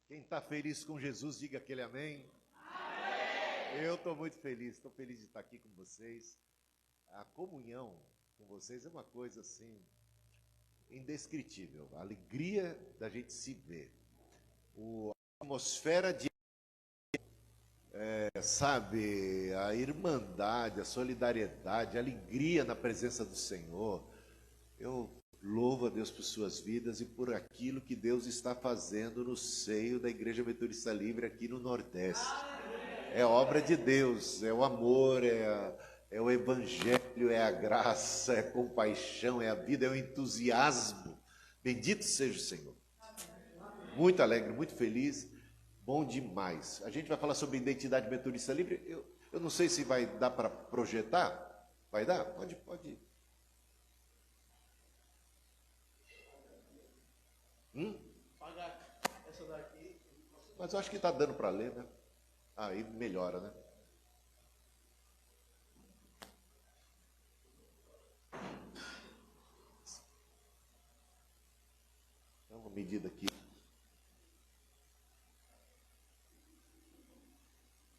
Quem está feliz com Jesus, diga aquele amém. Amém. Eu estou muito feliz, estou feliz de estar aqui com vocês. A comunhão com vocês é uma coisa assim, indescritível. A alegria da gente se ver. A atmosfera de, sabe, a irmandade, a solidariedade, a alegria na presença do Senhor. Eu louvo a Deus por suas vidas e por aquilo que Deus está fazendo no seio da Igreja Metodista Livre aqui no Nordeste. É obra de Deus, é o amor, é o Evangelho, é a graça, é a compaixão, é a vida, é o entusiasmo. Bendito seja o Senhor. Muito alegre, muito feliz, bom demais. A gente vai falar sobre identidade metodista livre. Eu não sei se vai dar para projetar. Vai dar? Pode. Pagar essa daqui. Mas eu acho que está dando para ler, né? Aí melhora, né? Então, uma medida aqui.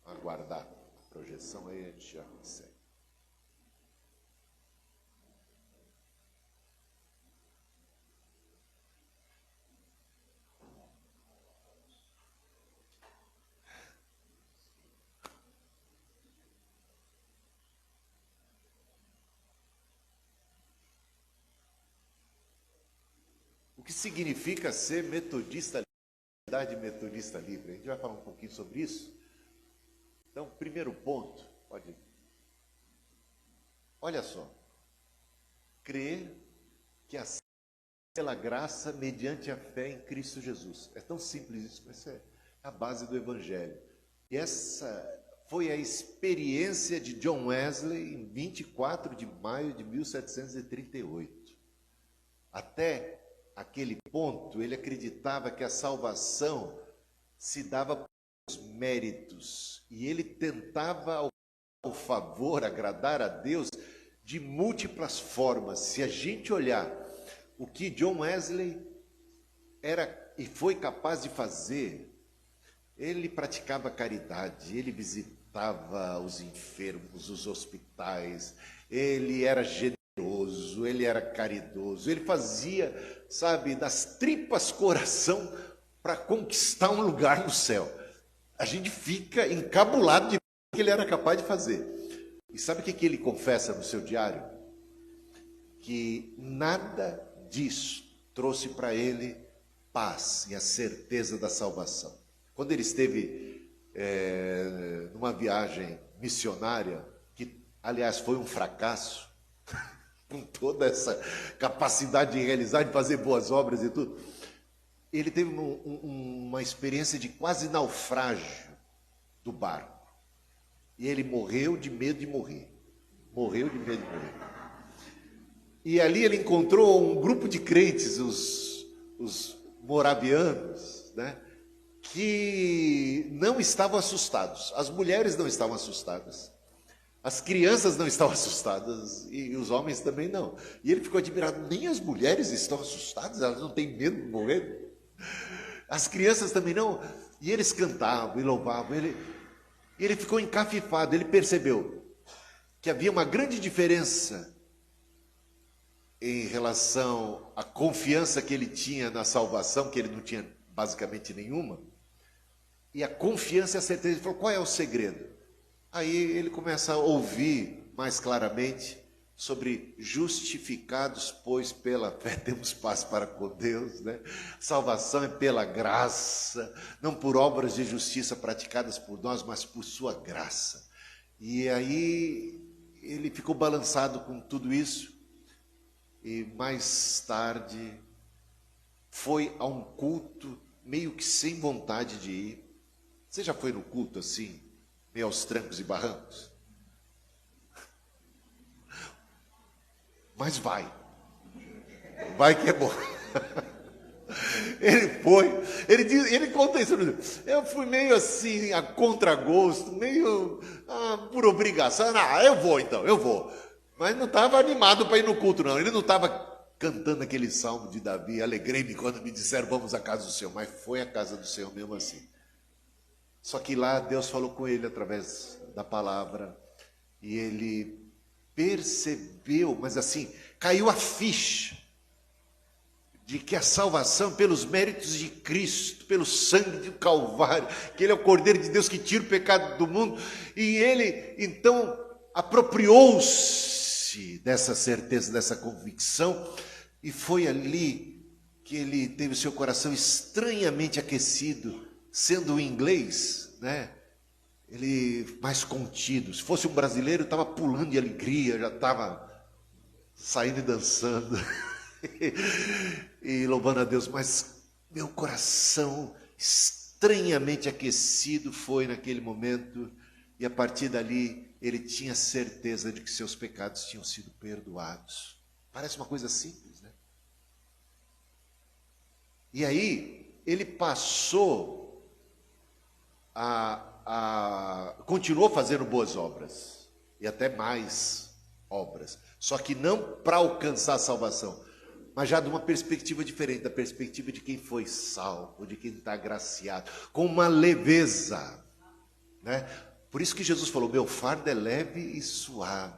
Aguardar a projeção aí, a gente já segue. O que significa ser metodista livre? A gente vai falar um pouquinho sobre isso. Então, primeiro ponto, pode ir. Olha só. Crer que aceita pela graça mediante a fé em Cristo Jesus. É tão simples isso, mas é a base do Evangelho. E essa foi a experiência de John Wesley em 24 de maio de 1738. Até aquele ponto, ele acreditava que a salvação se dava pelos méritos. E ele tentava, ao favor, agradar a Deus de múltiplas formas. Se a gente olhar o que John Wesley era e foi capaz de fazer, ele praticava caridade, ele visitava os enfermos, os hospitais, ele era generoso, ele era caridoso, ele fazia, sabe, das tripas coração para conquistar um lugar no céu. A gente fica encabulado de ver o que ele era capaz de fazer. E sabe o que ele confessa no seu diário? Que nada disso trouxe para ele paz e a certeza da salvação. Quando ele esteve numa viagem missionária, que aliás foi um fracasso, com toda essa capacidade de realizar, de fazer boas obras e tudo, ele teve uma experiência de quase naufrágio do barco. E ele morreu de medo de morrer. Morreu de medo de morrer. E ali ele encontrou um grupo de crentes, os moravianos, né, que não estavam assustados. As mulheres não estavam assustadas. As crianças não estavam assustadas e os homens também não. E ele ficou admirado, nem as mulheres estão assustadas, elas não têm medo de morrer. As crianças também não. E eles cantavam e louvavam. Ele ficou encafifado, ele percebeu que havia uma grande diferença em relação à confiança que ele tinha na salvação, que ele não tinha basicamente nenhuma, e a confiança e a certeza. Ele falou, qual é o segredo? Aí ele começa a ouvir mais claramente sobre justificados, pois pela fé temos paz para com Deus, né? Salvação é pela graça, não por obras de justiça praticadas por nós, mas por sua graça. E aí ele ficou balançado com tudo isso e mais tarde foi a um culto meio que sem vontade de ir. Você já foi no culto assim, meio aos trancos e barrancos? Mas vai que é bom. Ele foi, ele conta isso, eu fui meio assim, a contragosto, meio por obrigação. Eu vou então, eu vou. Mas não estava animado para ir no culto, não. Ele não estava cantando aquele salmo de Davi, alegrei-me quando me disseram vamos à casa do Senhor, mas foi à casa do Senhor mesmo assim. Só que lá Deus falou com ele através da palavra, e ele percebeu, mas assim, caiu a ficha, de que a salvação pelos méritos de Cristo, pelo sangue do Calvário, que Ele é o Cordeiro de Deus que tira o pecado do mundo, e ele então apropriou-se dessa certeza, dessa convicção, e foi ali que ele teve o seu coração estranhamente aquecido, sendo um inglês, né? Ele mais contido. Se fosse um brasileiro, estava pulando de alegria, já estava saindo e dançando e louvando a Deus, mas meu coração estranhamente aquecido foi naquele momento, e a partir dali ele tinha certeza de que seus pecados tinham sido perdoados. Parece uma coisa simples, né? E aí ele passou continuou fazendo boas obras, e até mais obras, só que não para alcançar a salvação, mas já de uma perspectiva diferente, da perspectiva de quem foi salvo, de quem está agraciado, com uma leveza, né? Por isso que Jesus falou, meu fardo é leve e suave.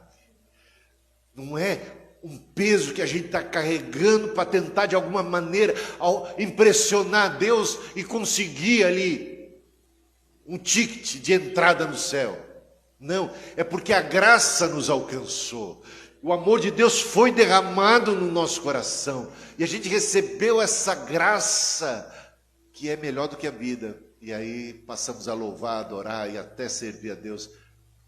Não é um peso que a gente está carregando para tentar de alguma maneira impressionar Deus e conseguir ali um ticket de entrada no céu. Não, é porque a graça nos alcançou. O amor de Deus foi derramado no nosso coração, e a gente recebeu essa graça que é melhor do que a vida, e aí passamos a louvar, adorar e até servir a Deus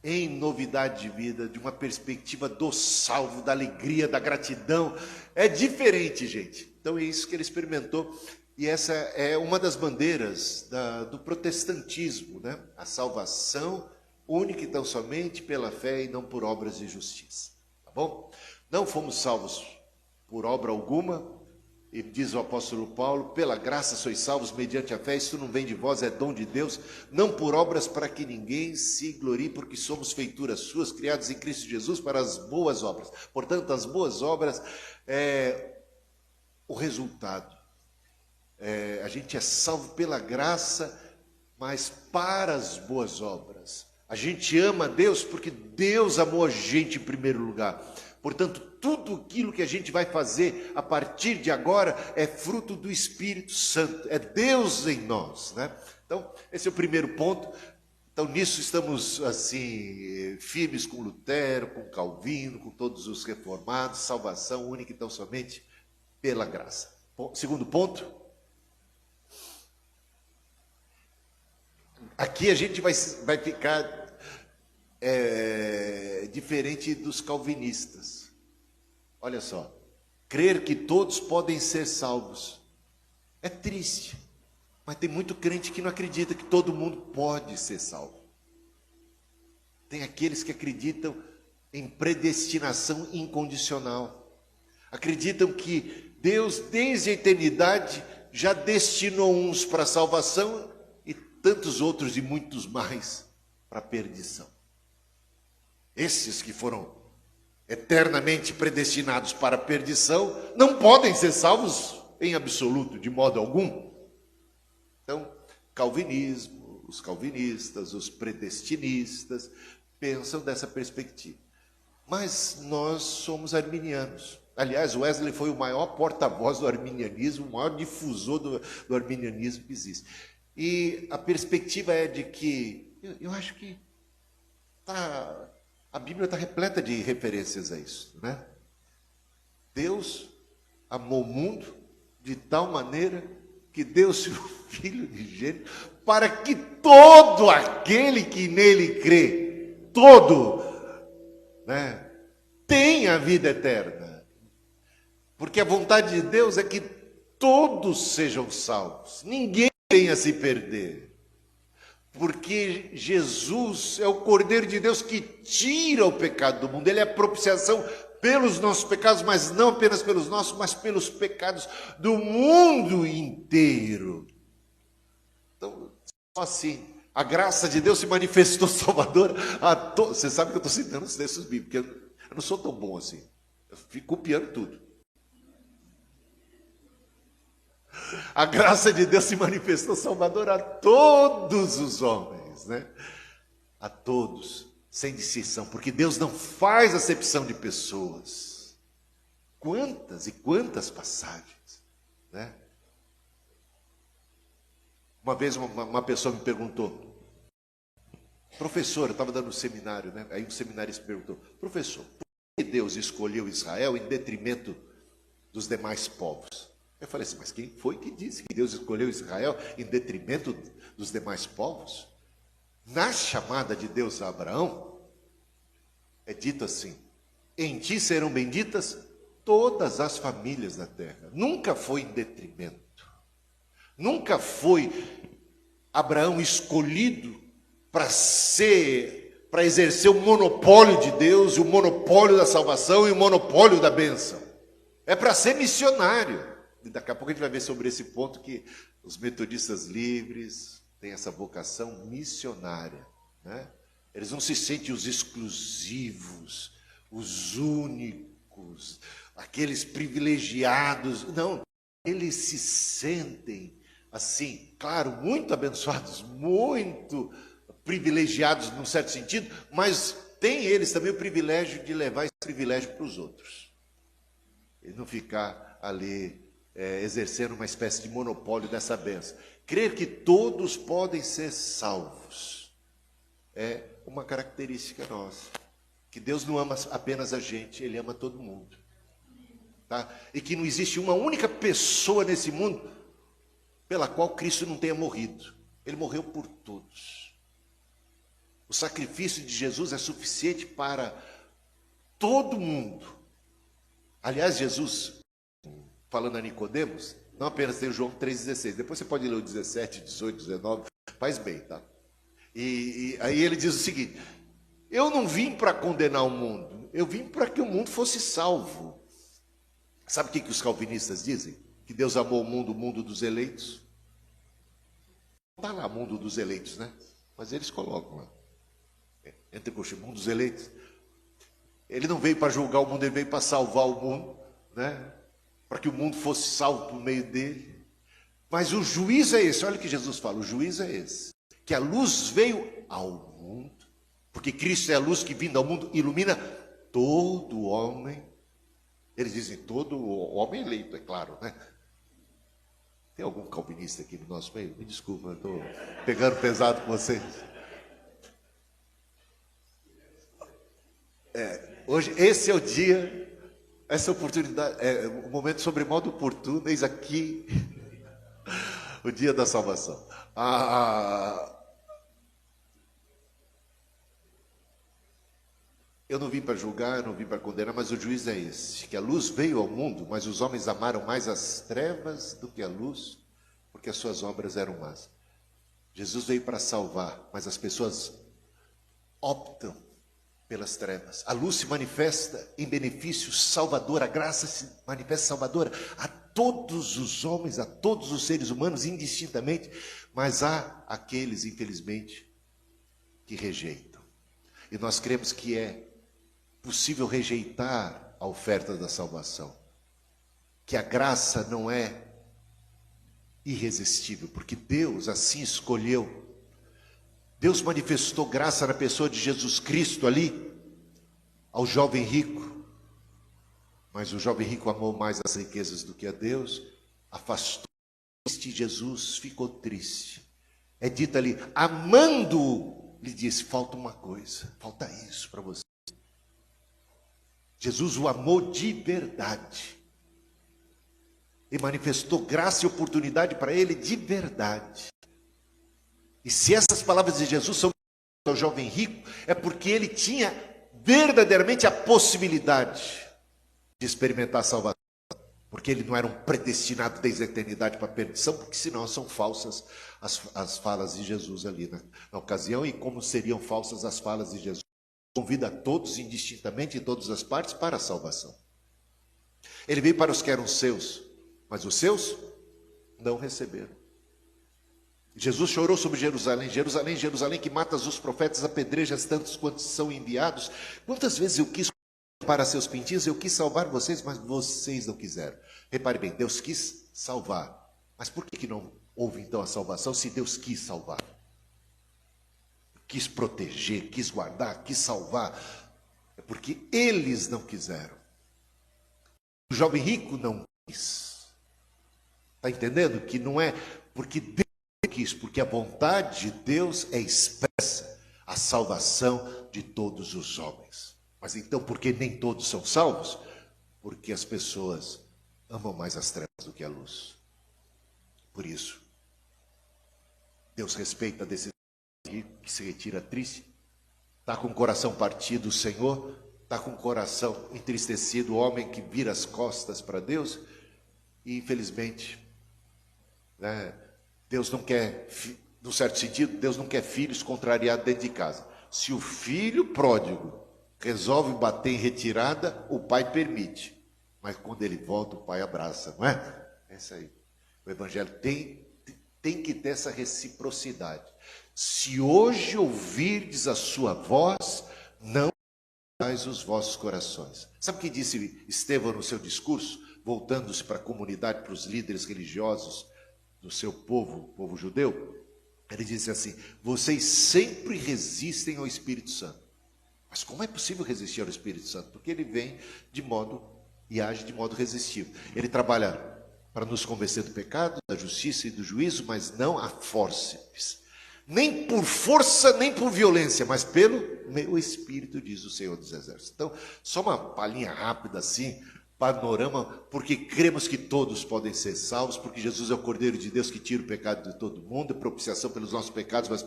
em novidade de vida, de uma perspectiva do salvo, da alegria, da gratidão. É diferente, gente. Então é isso que ele experimentou, e essa é uma das bandeiras do protestantismo, né? A salvação única e tão somente pela fé e não por obras de justiça. Bom, não fomos salvos por obra alguma, e diz o apóstolo Paulo, pela graça sois salvos mediante a fé, isso não vem de vós, é dom de Deus, não por obras para que ninguém se glorie, porque somos feituras suas, criados em Cristo Jesus para as boas obras. Portanto, as boas obras é o resultado. A gente é salvo pela graça, mas para as boas obras. A gente ama a Deus porque Deus amou a gente em primeiro lugar. Portanto, tudo aquilo que a gente vai fazer a partir de agora é fruto do Espírito Santo. É Deus em nós, né? Então, esse é o primeiro ponto. Então, nisso estamos assim firmes com Lutero, com Calvino, com todos os reformados. Salvação única e tão somente pela graça. Segundo ponto. Aqui a gente vai ficar diferente dos calvinistas. Olha só, crer que todos podem ser salvos é triste, mas tem muito crente que não acredita que todo mundo pode ser salvo. Tem aqueles que acreditam em predestinação incondicional, acreditam que Deus desde a eternidade já destinou uns para a salvação e tantos outros e muitos mais para a perdição. Esses que foram eternamente predestinados para a perdição não podem ser salvos em absoluto, de modo algum. Então, calvinismo, os calvinistas, os predestinistas pensam dessa perspectiva. Mas nós somos arminianos. Aliás, Wesley foi o maior porta-voz do arminianismo, o maior difusor do arminianismo que existe. E a perspectiva é de que, eu acho que a Bíblia está repleta de referências a isso, né? Deus amou o mundo de tal maneira que deu seu Filho unigênito para que todo aquele que nele crê, né, tenha a vida eterna. Porque a vontade de Deus é que todos sejam salvos, ninguém venha se perder. Porque Jesus é o Cordeiro de Deus que tira o pecado do mundo. Ele é a propiciação pelos nossos pecados, mas não apenas pelos nossos, mas pelos pecados do mundo inteiro. Então, só assim, a graça de Deus se manifestou salvadora a todos. Você sabe que eu estou citando os textos bíblicos, porque eu não sou tão bom assim. Eu fico copiando tudo. A graça de Deus se manifestou salvadora a todos os homens, né? A todos, sem distinção, porque Deus não faz acepção de pessoas. Quantas e quantas passagens, né? Uma vez uma pessoa me perguntou, professor, eu estava dando um seminário, né? Aí um seminarista perguntou, professor, por que Deus escolheu Israel em detrimento dos demais povos? Eu falei assim, mas quem foi que disse que Deus escolheu Israel em detrimento dos demais povos? Na chamada de Deus a Abraão, é dito assim, em ti serão benditas todas as famílias da terra. Nunca foi em detrimento. Nunca foi Abraão escolhido para exercer o monopólio de Deus, o monopólio da salvação e o monopólio da bênção. É para ser missionário. E daqui a pouco a gente vai ver sobre esse ponto que os metodistas livres têm essa vocação missionária, né? Eles não se sentem os exclusivos, os únicos, aqueles privilegiados. Não, eles se sentem assim, claro, muito abençoados, muito privilegiados num certo sentido, mas tem eles também o privilégio de levar esse privilégio para os outros. E não ficar ali exercendo uma espécie de monopólio dessa bênção. Crer que todos podem ser salvos é uma característica nossa. Que Deus não ama apenas a gente, Ele ama todo mundo. Tá? E que não existe uma única pessoa nesse mundo pela qual Cristo não tenha morrido. Ele morreu por todos. O sacrifício de Jesus é suficiente para todo mundo. Aliás, Jesus, falando a Nicodemos, não apenas tem o João 3,16, depois você pode ler o 17, 18, 19, faz bem, tá? E aí ele diz o seguinte, eu não vim para condenar o mundo, eu vim para que o mundo fosse salvo. Sabe o que os calvinistas dizem? Que Deus amou o mundo dos eleitos. Não está lá, mundo dos eleitos, né? Mas eles colocam lá. Entre coxinha, mundo dos eleitos. Ele não veio para julgar o mundo, ele veio para salvar o mundo, né? Para que o mundo fosse salvo por meio dele. Mas o juízo é esse, olha o que Jesus fala, o juízo é esse. Que a luz veio ao mundo, porque Cristo é a luz que vindo ao mundo ilumina todo homem. Eles dizem todo homem eleito, é claro, né? Tem algum calvinista aqui no nosso meio? Me desculpa, eu estou pegando pesado com vocês. Hoje, esse é o dia, essa oportunidade, o momento sobre modo oportuno, eis aqui o dia da salvação. Eu não vim para julgar, eu não vim para condenar, mas o juízo é esse, que a luz veio ao mundo, mas os homens amaram mais as trevas do que a luz, porque as suas obras eram más. Jesus veio para salvar, mas as pessoas optam pelas trevas. A luz se manifesta em benefício salvador, a graça se manifesta salvadora a todos os homens, a todos os seres humanos, indistintamente, mas há aqueles, infelizmente, que rejeitam. E nós cremos que é possível rejeitar a oferta da salvação, que a graça não é irresistível, porque Deus assim escolheu. Deus manifestou graça na pessoa de Jesus Cristo ali, ao jovem rico, mas o jovem rico amou mais as riquezas do que a Deus, afastou de Jesus, ficou triste. É dito ali, amando-o, lhe disse, falta uma coisa, falta isso para você. Jesus o amou de verdade e manifestou graça e oportunidade para ele de verdade. E se essas palavras de Jesus são ao jovem rico, é porque ele tinha verdadeiramente a possibilidade de experimentar a salvação, porque ele não era um predestinado desde a eternidade para a perdição, porque senão são falsas as falas de Jesus ali na ocasião, e como seriam falsas as falas de Jesus. Convida a todos indistintamente, em todas as partes, para a salvação. Ele veio para os que eram seus, mas os seus não receberam. Jesus chorou sobre Jerusalém, Jerusalém, Jerusalém, que matas os profetas, apedrejas tantos quantos são enviados. Quantas vezes eu quis para seus pintinhos, eu quis salvar vocês, mas vocês não quiseram. Repare bem, Deus quis salvar, Mas por que não houve então a salvação se Deus quis salvar? Quis proteger, quis guardar, quis salvar. É porque eles não quiseram. O jovem rico não quis. Está entendendo? Que não é porque Deus quis, porque a vontade de Deus é expressa a salvação de todos os homens. Mas então, por que nem todos são salvos? Porque as pessoas amam mais as trevas do que a luz. Por isso, Deus respeita a decisão que se retira triste, está com o coração partido o Senhor, está com o coração entristecido o homem que vira as costas para Deus, e infelizmente, né, Deus não quer, num certo sentido, Deus não quer filhos contrariados dentro de casa. Se o filho pródigo resolve bater em retirada, o pai permite, mas quando ele volta, o pai abraça, não é? É isso aí. O evangelho tem que ter essa reciprocidade. Se hoje ouvirdes a sua voz, não mais os vossos corações. Sabe o que disse Estevão no seu discurso, voltando-se para a comunidade, para os líderes religiosos do seu povo, o povo judeu? Ele disse assim: vocês sempre resistem ao Espírito Santo. Mas como é possível resistir ao Espírito Santo? Porque ele vem de modo e age de modo resistivo. Ele trabalha para nos convencer do pecado, da justiça e do juízo, mas não a fórceps. Nem por força, nem por violência, mas pelo meu Espírito, diz o Senhor dos Exércitos. Então, só uma palhinha rápida assim, panorama, porque cremos que todos podem ser salvos, porque Jesus é o Cordeiro de Deus que tira o pecado de todo mundo, é propiciação pelos nossos pecados, mas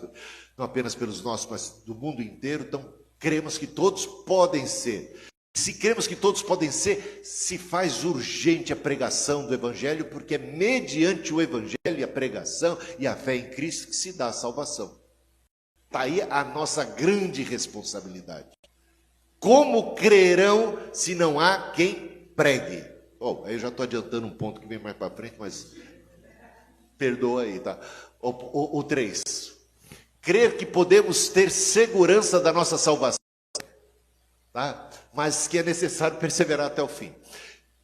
não apenas pelos nossos, mas do mundo inteiro. Então, cremos que todos podem ser. Se cremos que todos podem ser, se faz urgente a pregação do Evangelho, porque é mediante o Evangelho e a pregação e a fé em Cristo que se dá a salvação. Está aí a nossa grande responsabilidade. Como crerão se não há quem pregue? Aí eu já estou adiantando um ponto que vem mais para frente, mas perdoa aí, tá? O 3. Crer que podemos ter segurança da nossa salvação, tá? Mas que é necessário perseverar até o fim.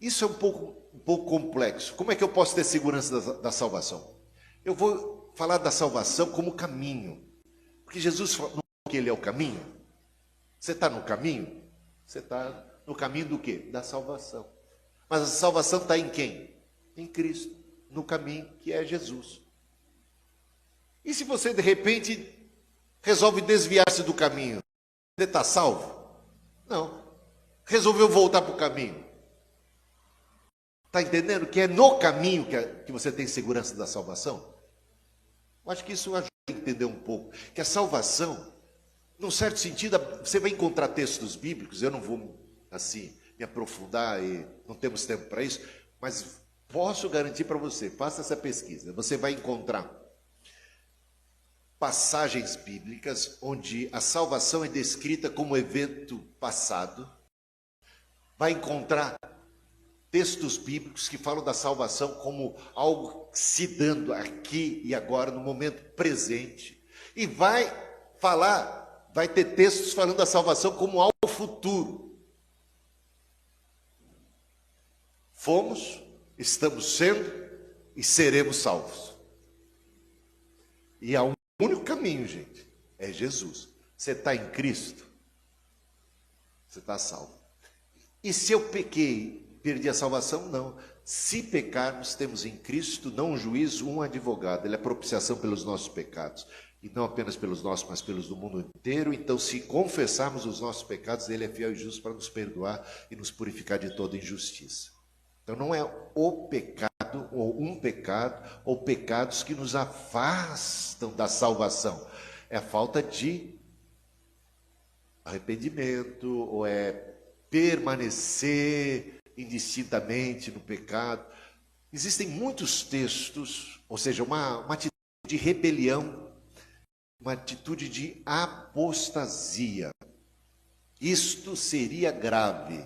Isso é um pouco complexo. Como é que eu posso ter segurança da salvação? Eu vou falar da salvação como caminho. Porque Jesus falou que ele é o caminho. Você está no caminho? Você está no caminho do quê? Da salvação. Mas a salvação está em quem? Em Cristo. No caminho que é Jesus. E se você de repente resolve desviar-se do caminho? Você está salvo? Não. Resolveu voltar para o caminho. Está entendendo que é no caminho que você tem segurança da salvação? Eu acho que isso ajuda a entender um pouco. Que a salvação, num certo sentido, você vai encontrar textos bíblicos, eu não vou assim me aprofundar e não temos tempo para isso, mas posso garantir para você, faça essa pesquisa, você vai encontrar passagens bíblicas onde a salvação é descrita como evento passado. Vai encontrar textos bíblicos que falam da salvação como algo se dando aqui e agora, no momento presente. E vai ter textos falando da salvação como algo futuro. Fomos, estamos sendo e seremos salvos. E há um único caminho, gente, é Jesus. Você está em Cristo, você está salvo. E se eu pequei, perdi a salvação? Não. Se pecarmos, temos em Cristo não um juízo, um advogado. Ele é propiciação pelos nossos pecados. E não apenas pelos nossos, mas pelos do mundo inteiro. Então, se confessarmos os nossos pecados, Ele é fiel e justo para nos perdoar e nos purificar de toda injustiça. Então, não é o pecado, ou um pecado, ou pecados que nos afastam da salvação. É a falta de arrependimento, ou é permanecer indistintamente no pecado. Existem muitos textos, ou seja, uma atitude de rebelião, uma atitude de apostasia. Isto seria grave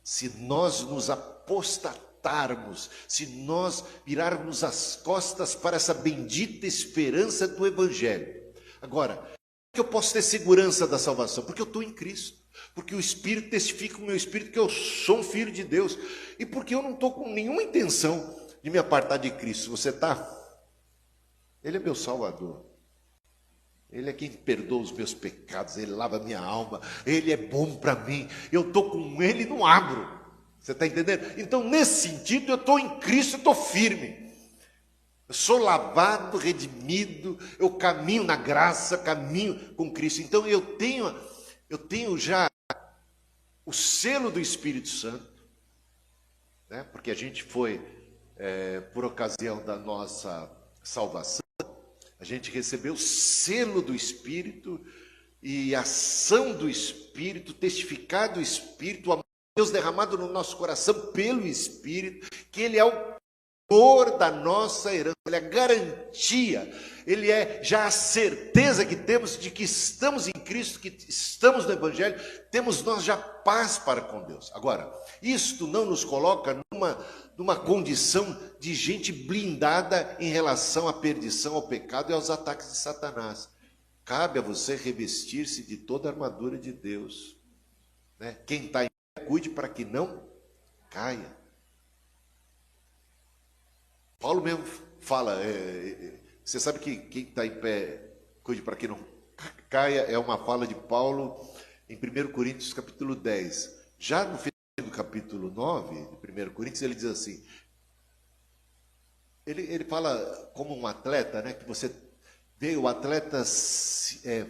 se nós nos apostatarmos, se nós virarmos as costas para essa bendita esperança do Evangelho. Agora, por que eu posso ter segurança da salvação? Porque eu estou em Cristo. Porque o Espírito testifica com o meu Espírito que eu sou um filho de Deus. E porque eu não estou com nenhuma intenção de me apartar de Cristo. Você está? Ele é meu Salvador. Ele é quem perdoa os meus pecados, Ele lava a minha alma, Ele é bom para mim, eu estou com Ele e não abro. Você está entendendo? Então, nesse sentido, eu estou em Cristo, eu estou firme. Eu sou lavado, redimido, eu caminho na graça, caminho com Cristo. Então, eu tenho já o selo do Espírito Santo, né? Porque a gente foi, por ocasião da nossa salvação, a gente recebeu o selo do Espírito e a ação do Espírito, testificar do Espírito, o amor de Deus derramado no nosso coração pelo Espírito, que Ele é o autor da nossa herança, Ele é a garantia, Ele é já a certeza que temos de que estamos em Cristo, que estamos no Evangelho, temos nós já paz para com Deus. Agora, isto não nos coloca numa condição de gente blindada em relação à perdição, ao pecado e aos ataques de Satanás. Cabe a você revestir-se de toda a armadura de Deus, né? Quem está em pé, cuide para que não caia. Paulo mesmo fala, você sabe que quem está em pé, cuide para que não caia, é uma fala de Paulo em 1 Coríntios capítulo 10. Já no final do capítulo 9 de 1 Coríntios, ele diz assim, ele fala como um atleta, né, que você vê o atleta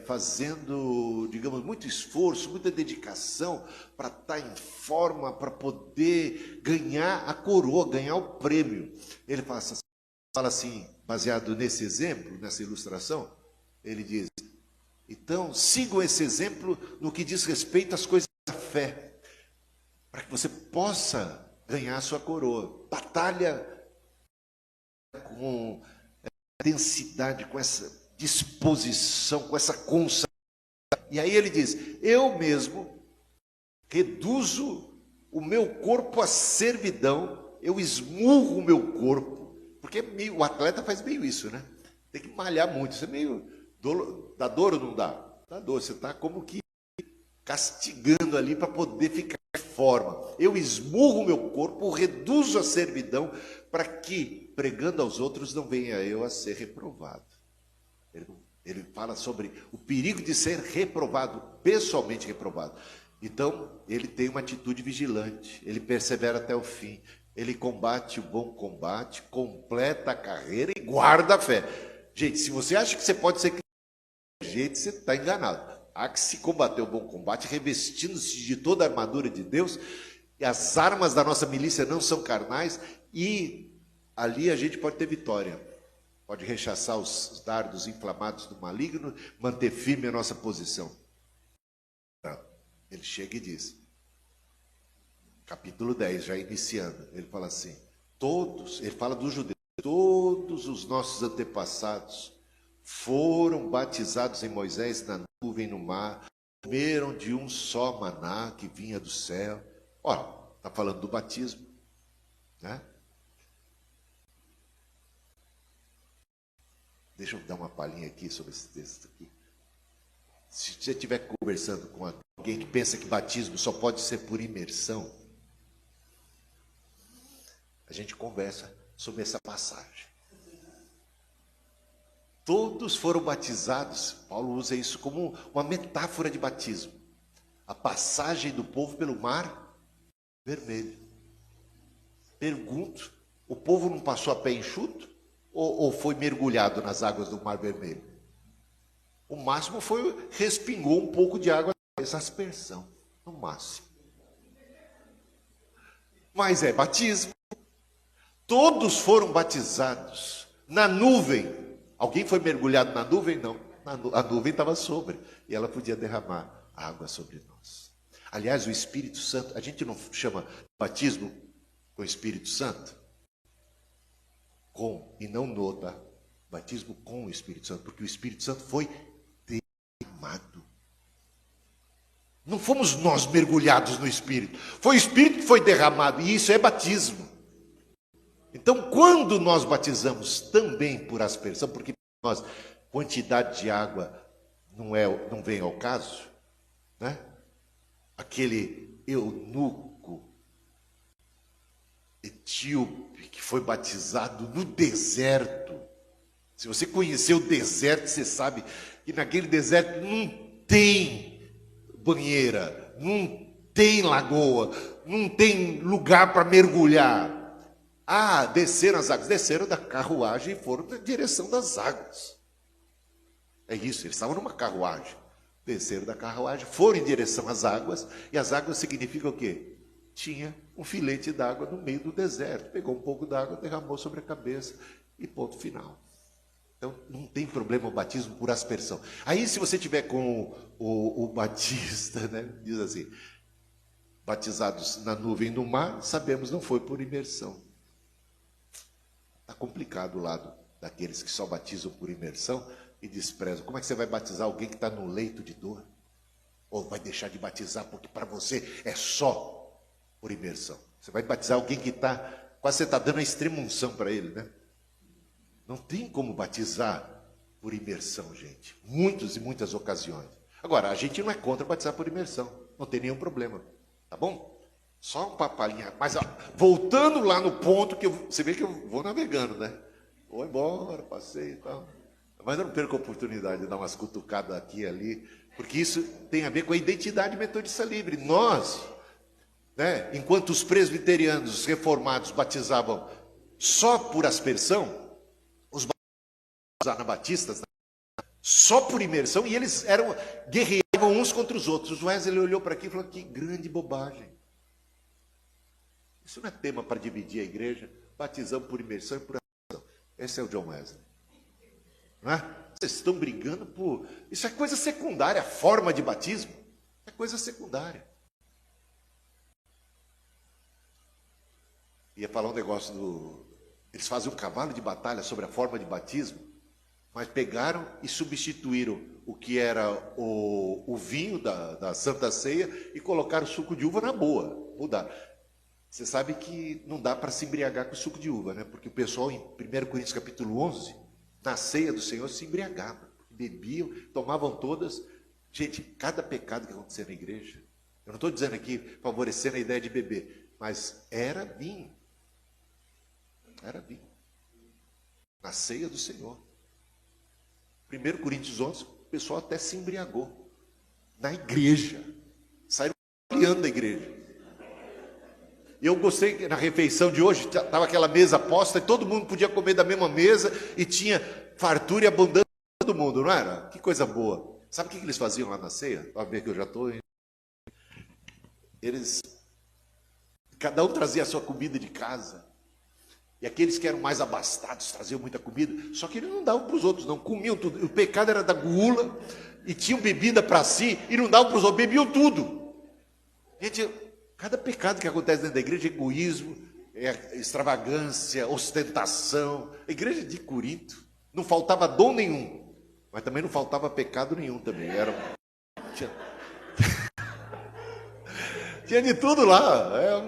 fazendo, digamos, muito esforço, muita dedicação para estar em forma, para poder ganhar a coroa, ganhar o prêmio. Ele fala assim, baseado nesse exemplo, nessa ilustração, ele diz, então sigam esse exemplo no que diz respeito às coisas da fé, para que você possa ganhar a sua coroa. Batalha com intensidade, com essa disposição, com essa consagração. E aí ele diz, eu mesmo reduzo o meu corpo à servidão, eu esmurro o meu corpo, porque o atleta faz meio isso, né? Tem que malhar muito, isso é meio, dá dor ou não dá? Dá dor, você está como que castigando ali para poder ficar em forma. Eu esmurro o meu corpo, reduzo a servidão, para que, pregando aos outros, não venha eu a ser reprovado. Ele fala sobre o perigo de ser reprovado, pessoalmente reprovado. Então, ele tem uma atitude vigilante, ele persevera até o fim, ele combate o bom combate, completa a carreira e guarda a fé. Gente, se você acha que você pode ser cristão, você está enganado. Há que se combater o bom combate, revestindo-se de toda a armadura de Deus, e as armas da nossa milícia não são carnais, e ali a gente pode ter vitória. Pode rechaçar os dardos inflamados do maligno, manter firme a nossa posição. Ele chega e diz, capítulo 10, já iniciando, ele fala assim, ele fala dos judeus, todos os nossos antepassados foram batizados em Moisés na nuvem, no mar, comeram de um só maná que vinha do céu. Ora, está falando do batismo, né? Deixa eu dar uma palhinha aqui sobre esse texto aqui. Se você estiver conversando com alguém que pensa que batismo só pode ser por imersão, a gente conversa sobre essa passagem. Todos foram batizados, Paulo usa isso como uma metáfora de batismo. A passagem do povo pelo mar vermelho. Pergunto, o povo não passou a pé enxuto? Ou foi mergulhado nas águas do Mar Vermelho? O máximo foi, respingou um pouco de água, essa aspersão, no máximo. Mas é batismo. Todos foram batizados na nuvem. Alguém foi mergulhado na nuvem? Não. A nuvem estava sobre, e ela podia derramar água sobre nós. Aliás, o Espírito Santo, a gente não chama batismo com o Espírito Santo? Com, e não no, tá? Batismo com o Espírito Santo, porque o Espírito Santo foi derramado. Não fomos nós mergulhados no Espírito, foi o Espírito que foi derramado, e isso é batismo. Então, quando nós batizamos também por aspersão, porque nós, quantidade de água não vem ao caso, né? Aquele eunuco etíope que foi batizado no deserto. Se você conhecer o deserto, você sabe que naquele deserto não tem banheira, não tem lagoa, não tem lugar para mergulhar. Ah, desceram as águas, desceram da carruagem e foram na direção das águas. É isso, eles estavam numa carruagem. Desceram da carruagem, foram em direção às águas, e as águas significam o quê? Tinha um filete d'água no meio do deserto. Pegou um pouco d'água, derramou sobre a cabeça e ponto final. Então, não tem problema o batismo por aspersão. Aí, se você tiver com o batista, né, diz assim, batizados na nuvem do mar, sabemos não foi por imersão. Está complicado o lado daqueles que só batizam por imersão e desprezam. Como é que você vai batizar alguém que está no leito de dor? Ou vai deixar de batizar porque para você é só por imersão? Você vai batizar alguém que está, quase você está dando a extrema unção para ele, né? Não tem como batizar por imersão, gente. Muitas e muitas ocasiões. Agora, a gente não é contra batizar por imersão. Não tem nenhum problema. Tá bom? Só um papalinha. Mas ó, voltando lá no ponto, que você vê que eu vou navegando, né? Vou embora, passei e tal. Mas eu não perco a oportunidade de dar umas cutucadas aqui e ali, porque isso tem a ver com a identidade metodista livre. Nós, né, enquanto os presbiterianos, os reformados batizavam só por aspersão, os anabatistas, só por imersão, e eles guerreavam uns contra os outros. O Wesley olhou para aqui e falou, que grande bobagem. Isso não é tema para dividir a igreja, batizamos por imersão e por aspersão. Esse é o John Wesley. Não é? Vocês estão brigando por... Isso é coisa secundária, a forma de batismo é coisa secundária. Ia falar um negócio do... Eles fazem um cavalo de batalha sobre a forma de batismo, mas pegaram e substituíram o que era o vinho da Santa Ceia e colocaram suco de uva na boa. Mudaram. Você sabe que não dá para se embriagar com suco de uva, né? Porque o pessoal em 1 Coríntios capítulo 11, na ceia do Senhor, se embriagavam, bebiam, tomavam todas. Gente, cada pecado que acontecia na igreja, eu não estou dizendo aqui favorecendo a ideia de beber, mas era vinho. Era vinho. Na ceia do Senhor. 1 Coríntios 11, o pessoal até se embriagou. Na igreja. Saíram criando da igreja. E eu gostei que na refeição de hoje, estava aquela mesa posta e todo mundo podia comer da mesma mesa e tinha fartura e abundância para todo mundo, não era? Que coisa boa. Sabe o que eles faziam lá na ceia? Para ver que eu já estou... Cada um trazia a sua comida de casa. E aqueles que eram mais abastados traziam muita comida, só que eles não davam para os outros, não, comiam tudo. O pecado era da gula, e tinham bebida para si, e não davam para os outros, bebiam tudo. Gente, cada pecado que acontece dentro da igreja é egoísmo, é extravagância, ostentação. A igreja de Corinto não faltava dom nenhum, mas também não faltava pecado nenhum também. Tinha de tudo lá,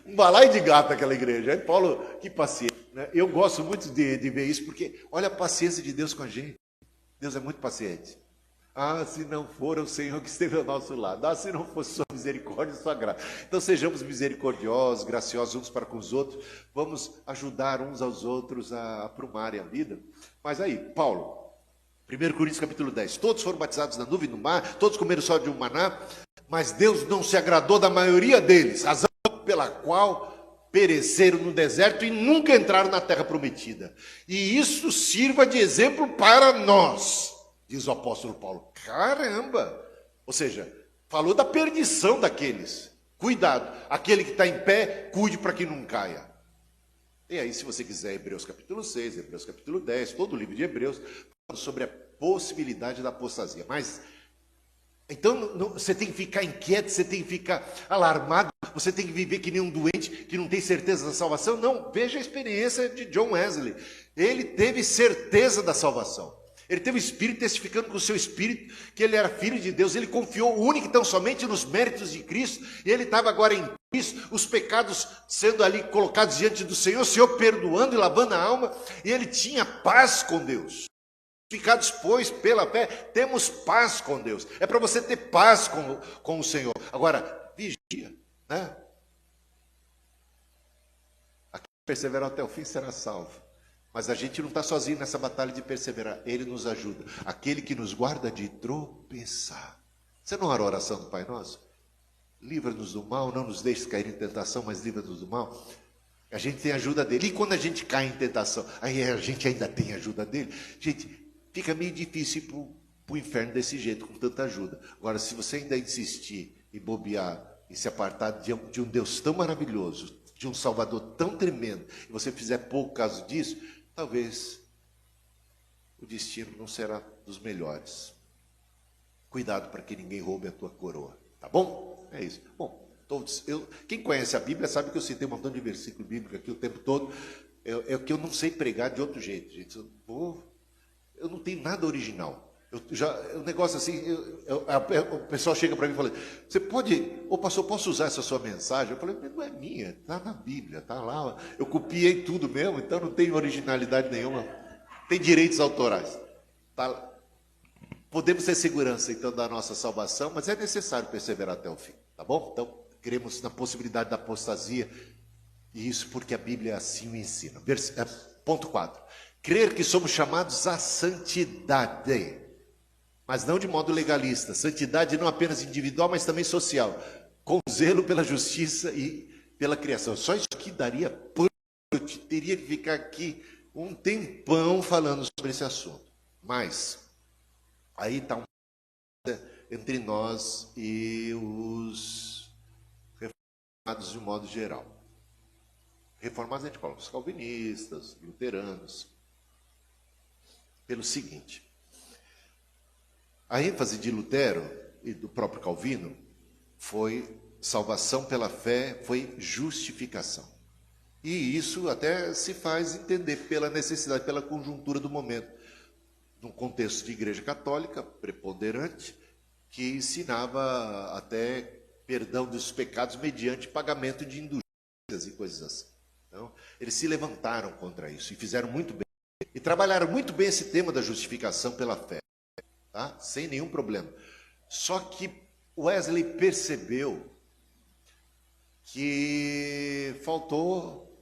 um balaio de gato aquela igreja. Aí Paulo, que paciência, né? Eu gosto muito de ver isso, porque olha a paciência de Deus com a gente. Deus é muito paciente. Ah, se não for o Senhor que esteve ao nosso lado. Ah, se não fosse sua misericórdia e sua graça. Então sejamos misericordiosos, graciosos uns para com os outros. Vamos ajudar uns aos outros a aprumarem a vida. Mas aí, Paulo, 1 Coríntios capítulo 10. Todos foram batizados na nuvem do mar, todos comeram só de um maná, mas Deus não se agradou da maioria deles, razão pela qual pereceram no deserto e nunca entraram na terra prometida. E isso sirva de exemplo para nós, diz o apóstolo Paulo. Caramba! Ou seja, falou da perdição daqueles. Cuidado, aquele que está em pé, cuide para que não caia. E aí, se você quiser, Hebreus capítulo 6, Hebreus capítulo 10, todo o livro de Hebreus, fala sobre a possibilidade da apostasia. Mas, então, você tem que ficar inquieto, você tem que ficar alarmado, você tem que viver que nem um doente que não tem certeza da salvação. Não, veja a experiência de John Wesley. Ele teve certeza da salvação. Ele teve o Espírito testificando com o seu Espírito que ele era filho de Deus. Ele confiou única e tão somente nos méritos de Cristo. E ele estava agora em Cristo, os pecados sendo ali colocados diante do Senhor, o Senhor perdoando e lavando a alma. E ele tinha paz com Deus. Justificados, pois, pela fé, temos paz com Deus. É para você ter paz com o Senhor. Agora, vigia, né? perseverar até o fim será salvo. Mas a gente não está sozinho nessa batalha de perseverar. Ele nos ajuda. Aquele que nos guarda de tropeçar. Você não ora a oração do Pai Nosso? Livra-nos do mal, não nos deixes cair em tentação, mas livra-nos do mal. A gente tem a ajuda dele. E quando a gente cai em tentação, aí a gente ainda tem a ajuda dele. Gente, fica meio difícil ir para o inferno desse jeito, com tanta ajuda. Agora, se você ainda insistir e bobear e se apartar de um Deus tão maravilhoso, de um Salvador tão tremendo, e você fizer pouco caso disso, talvez o destino não será dos melhores. Cuidado para que ninguém roube a tua coroa, tá bom? É isso. Bom, quem conhece a Bíblia sabe que eu citei um montão de versículo bíblico aqui o tempo todo. É que eu não sei pregar de outro jeito, gente. Eu não tenho nada original. O negócio assim, o pessoal chega para mim e fala, você pode, ô pastor, posso usar essa sua mensagem? Eu falei, não é minha, está na Bíblia, está lá. Eu copiei tudo mesmo, então não tem originalidade nenhuma. Tem direitos autorais. Tá? Podemos ter segurança, então, da nossa salvação, mas é necessário perseverar até o fim, tá bom? Então, cremos na possibilidade da apostasia, e isso porque a Bíblia assim o ensina. Ponto 4. Crer que somos chamados à santidade. Mas não de modo legalista. Santidade não apenas individual, mas também social. Com zelo pela justiça e pela criação. Só isso aqui daria pano. Eu teria que ficar aqui um tempão falando sobre esse assunto. Mas, aí está entre nós e os reformados de um modo geral. Reformados a gente coloca os calvinistas, luteranos. Pelo seguinte. A ênfase de Lutero e do próprio Calvino foi salvação pela fé, foi justificação. E isso até se faz entender pela necessidade, pela conjuntura do momento. Num contexto de igreja católica preponderante, que ensinava até perdão dos pecados mediante pagamento de indulgências e coisas assim. Então, eles se levantaram contra isso e fizeram muito bem. E trabalharam muito bem esse tema da justificação pela fé. Tá? Sem nenhum problema. Só que Wesley percebeu que faltou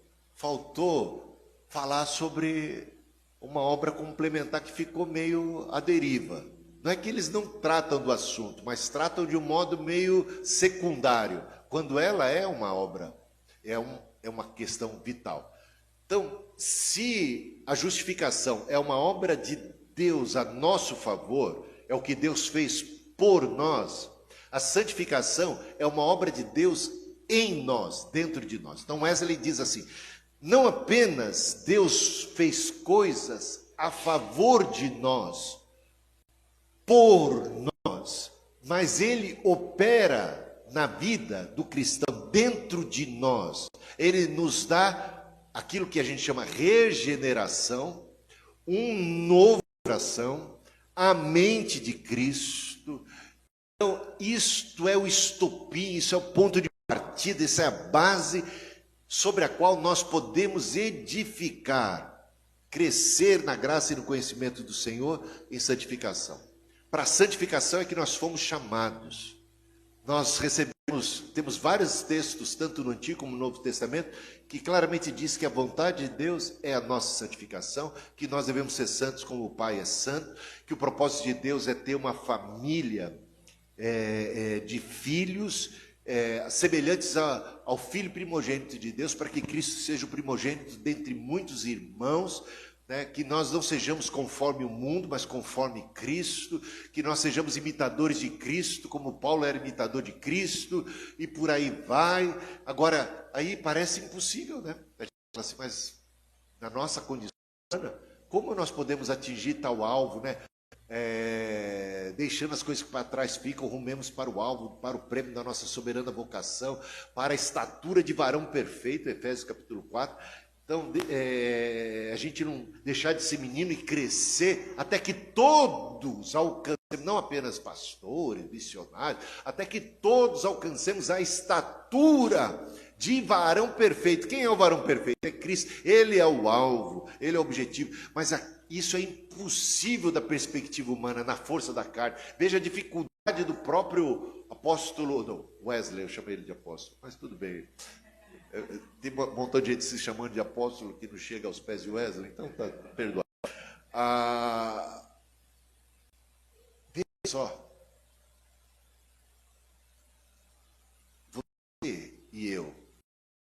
falar sobre uma obra complementar que ficou meio à deriva. Não é que eles não tratam do assunto, mas tratam de um modo meio secundário, quando ela é uma obra, é uma questão vital. Então, se a justificação é uma obra de Deus a nosso favor, é o que Deus fez por nós, a santificação é uma obra de Deus em nós, dentro de nós. Então Wesley diz assim, não apenas Deus fez coisas a favor de nós, por nós, mas Ele opera na vida do cristão, dentro de nós. Ele nos dá aquilo que a gente chama regeneração, um novo coração, a mente de Cristo. Então, isto é o estopim, isso é o ponto de partida, isso é a base sobre a qual nós podemos edificar, crescer na graça e no conhecimento do Senhor em santificação. Para a santificação é que nós fomos chamados. Nós temos vários textos, tanto no Antigo como no Novo Testamento, que claramente diz que a vontade de Deus é a nossa santificação, que nós devemos ser santos como o Pai é santo, que o propósito de Deus é ter uma família de filhos semelhantes ao Filho primogênito de Deus, para que Cristo seja o primogênito dentre muitos irmãos, né? Que nós não sejamos conforme o mundo, mas conforme Cristo, que nós sejamos imitadores de Cristo, como Paulo era imitador de Cristo, e por aí vai. Agora, aí parece impossível, né? A gente fala assim, mas na nossa condição humana, como nós podemos atingir tal alvo, né? Deixando as coisas que para trás ficam, rumemos para o alvo, para o prêmio da nossa soberana vocação, para a estatura de varão perfeito, Efésios capítulo 4. Então, a gente não deixar de ser menino e crescer até que todos alcancemos, não apenas pastores, missionários, até que todos alcancemos a estatura de varão perfeito. Quem é o varão perfeito? É Cristo. Ele é o alvo, ele é o objetivo. Mas isso é impossível da perspectiva humana, na força da carne. Veja a dificuldade do próprio apóstolo, não, Wesley, eu chamei ele de apóstolo, mas tudo bem. Tem um montão de gente se chamando de apóstolo que não chega aos pés de Wesley, então tá perdoado. Veja só. Você e eu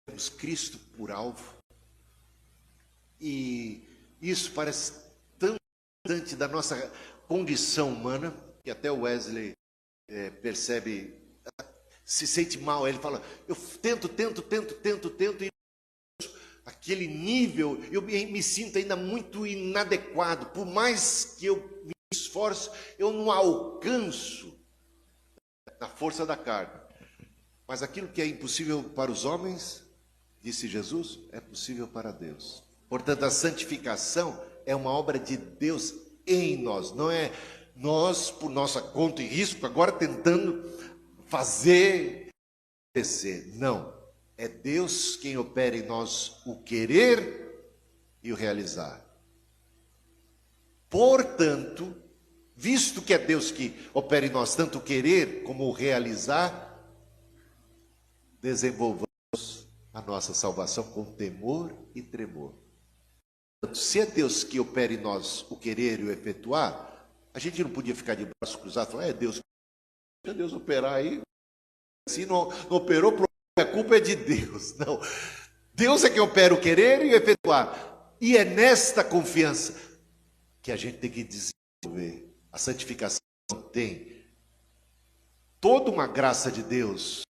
temos Cristo por alvo. E isso parece tão distante da nossa condição humana, que até o Wesley percebe, se sente mal. Ele fala, eu tento, e aquele nível, eu me sinto ainda muito inadequado. Por mais que eu me esforce, eu não alcanço na força da carne. Mas aquilo que é impossível para os homens, disse Jesus, é possível para Deus. Portanto, a santificação é uma obra de Deus em nós. Não é nós, por nossa conta e risco, agora tentando fazer acontecer. Não. É Deus quem opera em nós o querer e o realizar. Portanto, visto que é Deus que opera em nós tanto o querer como o realizar, desenvolvamos a nossa salvação com temor e tremor. Se é Deus que opera em nós o querer e o efetuar, a gente não podia ficar de braços cruzados e falar, é Deus. Se Deus operar aí, se não operou, a culpa é de Deus. Não. Deus é quem opera o querer e o efetuar. E é nesta confiança que a gente tem que desenvolver. A santificação tem toda uma graça de Deus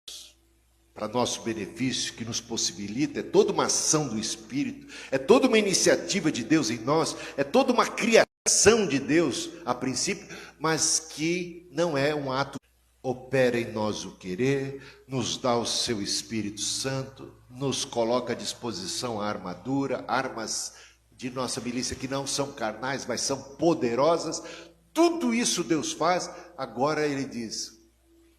para nosso benefício, que nos possibilita, é toda uma ação do Espírito, é toda uma iniciativa de Deus em nós, é toda uma criação de Deus, a princípio, mas que não é um ato. Opera em nós o querer, nos dá o seu Espírito Santo, nos coloca à disposição a armadura, armas de nossa milícia que não são carnais, mas são poderosas. Tudo isso Deus faz. Agora Ele diz,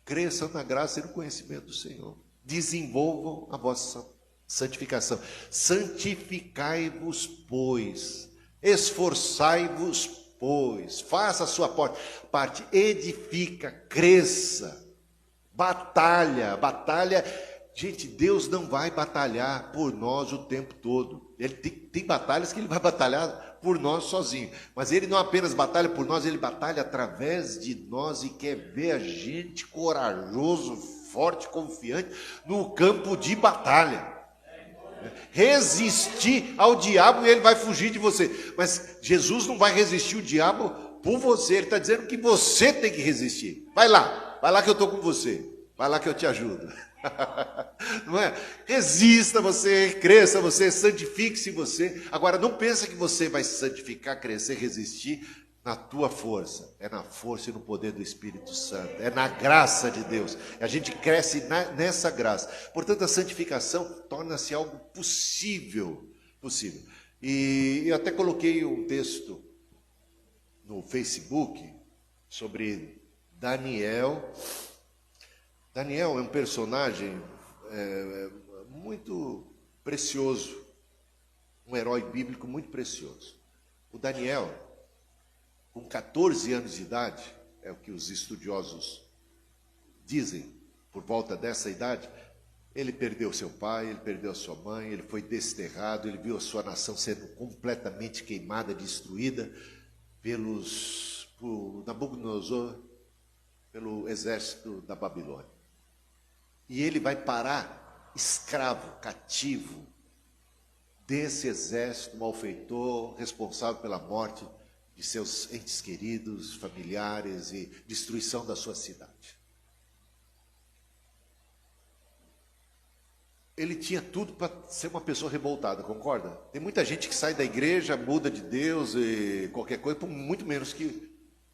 cresçam na graça e no conhecimento do Senhor. Desenvolvam a vossa santificação. Santificai-vos, pois. Esforçai-vos, pois. Faça a sua parte. Edifica, cresça. Batalha. Gente, Deus não vai batalhar por nós o tempo todo. Ele tem batalhas que Ele vai batalhar por nós sozinho. Mas Ele não apenas batalha por nós, Ele batalha através de nós e quer ver a gente corajoso, forte, confiante no campo de batalha. Resistir ao diabo e ele vai fugir de você. Mas Jesus não vai resistir o diabo por você. Ele está dizendo que você tem que resistir. Vai lá que eu estou com você. Vai lá que eu te ajudo. Não é? Resista você, cresça você, santifique-se você. Agora não pensa que você vai se santificar, crescer, resistir na tua força. É na força e no poder do Espírito Santo. É na graça de Deus. A gente cresce nessa graça. Portanto, a santificação torna-se algo possível. E eu até coloquei um texto no Facebook sobre Daniel. Daniel é um personagem muito precioso, um herói bíblico muito precioso. O Daniel, com 14 anos de idade, é o que os estudiosos dizem, por volta dessa idade, ele perdeu seu pai, ele perdeu a sua mãe, ele foi desterrado, ele viu a sua nação sendo completamente queimada, destruída por Nabucodonosor, pelo exército da Babilônia. E ele vai parar escravo, cativo, desse exército malfeitor, responsável pela morte de seus entes queridos, familiares e destruição da sua cidade. Ele tinha tudo para ser uma pessoa revoltada, concorda? Tem muita gente que sai da igreja, muda de Deus e qualquer coisa, por muito menos que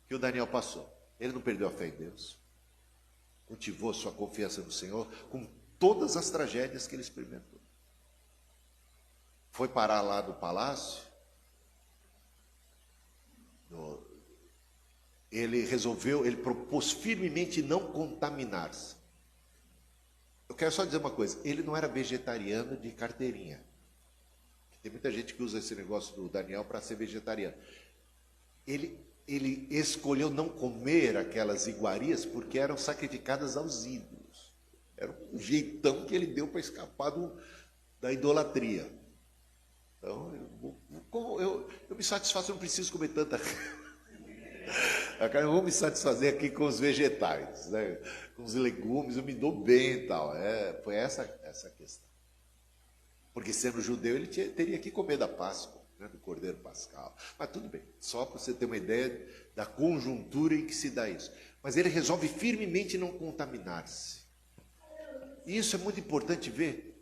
o Daniel passou. Ele não perdeu a fé em Deus. Cultivou sua confiança no Senhor com todas as tragédias que ele experimentou. Foi parar lá no palácio. Ele propôs firmemente não contaminar-se. Eu quero só dizer uma coisa, ele não era vegetariano de carteirinha. Tem muita gente que usa esse negócio do Daniel para ser vegetariano. Ele escolheu não comer aquelas iguarias porque eram sacrificadas aos ídolos. Era um jeitão que ele deu para escapar da idolatria. Então, eu me satisfaço, eu não preciso comer tanta eu vou me satisfazer aqui com os vegetais, né? Com os legumes, eu me dou bem e tal. Foi essa questão. Porque sendo judeu, ele teria que comer da Páscoa, né? Do Cordeiro Pascal. Mas tudo bem, só para você ter uma ideia da conjuntura em que se dá isso. Mas ele resolve firmemente não contaminar-se. E isso é muito importante ver,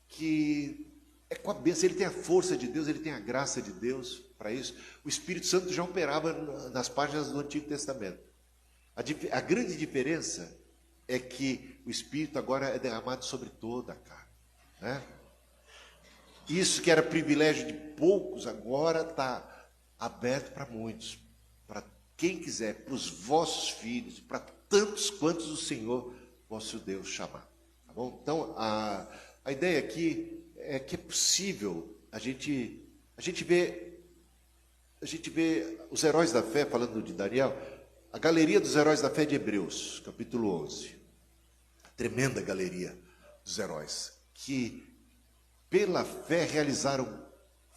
que é com a bênção, ele tem a força de Deus, ele tem a graça de Deus para isso. O Espírito Santo já operava nas páginas do Antigo Testamento. A grande diferença é que o Espírito agora é derramado sobre toda a carne, né? Isso que era privilégio de poucos, agora está aberto para muitos, para quem quiser, para os vossos filhos, para tantos quantos o Senhor, vosso Deus, chamar. Tá bom? Então, a ideia aqui é que é possível a gente vê os heróis da fé, falando de Daniel, a galeria dos heróis da fé de Hebreus, capítulo 11. Tremenda galeria dos heróis, que pela fé realizaram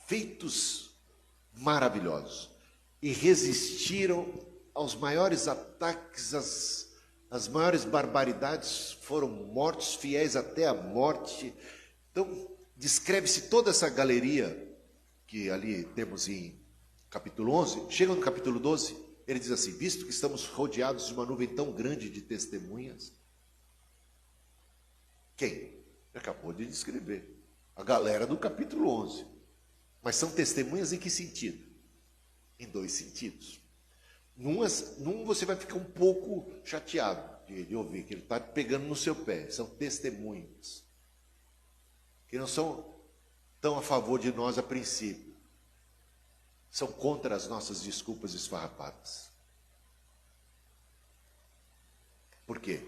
feitos maravilhosos e resistiram aos maiores ataques, às maiores barbaridades, foram mortos, fiéis até a morte. Então, descreve-se toda essa galeria que ali temos em capítulo 11. Chega no capítulo 12, ele diz assim: visto que estamos rodeados de uma nuvem tão grande de testemunhas. Quem? Ele acabou de descrever. A galera do capítulo 11. Mas são testemunhas em que sentido? Em dois sentidos. Num você vai ficar um pouco chateado de ouvir que ele está pegando no seu pé. São testemunhas que não são tão a favor de nós a princípio. São contra as nossas desculpas esfarrapadas. Por quê?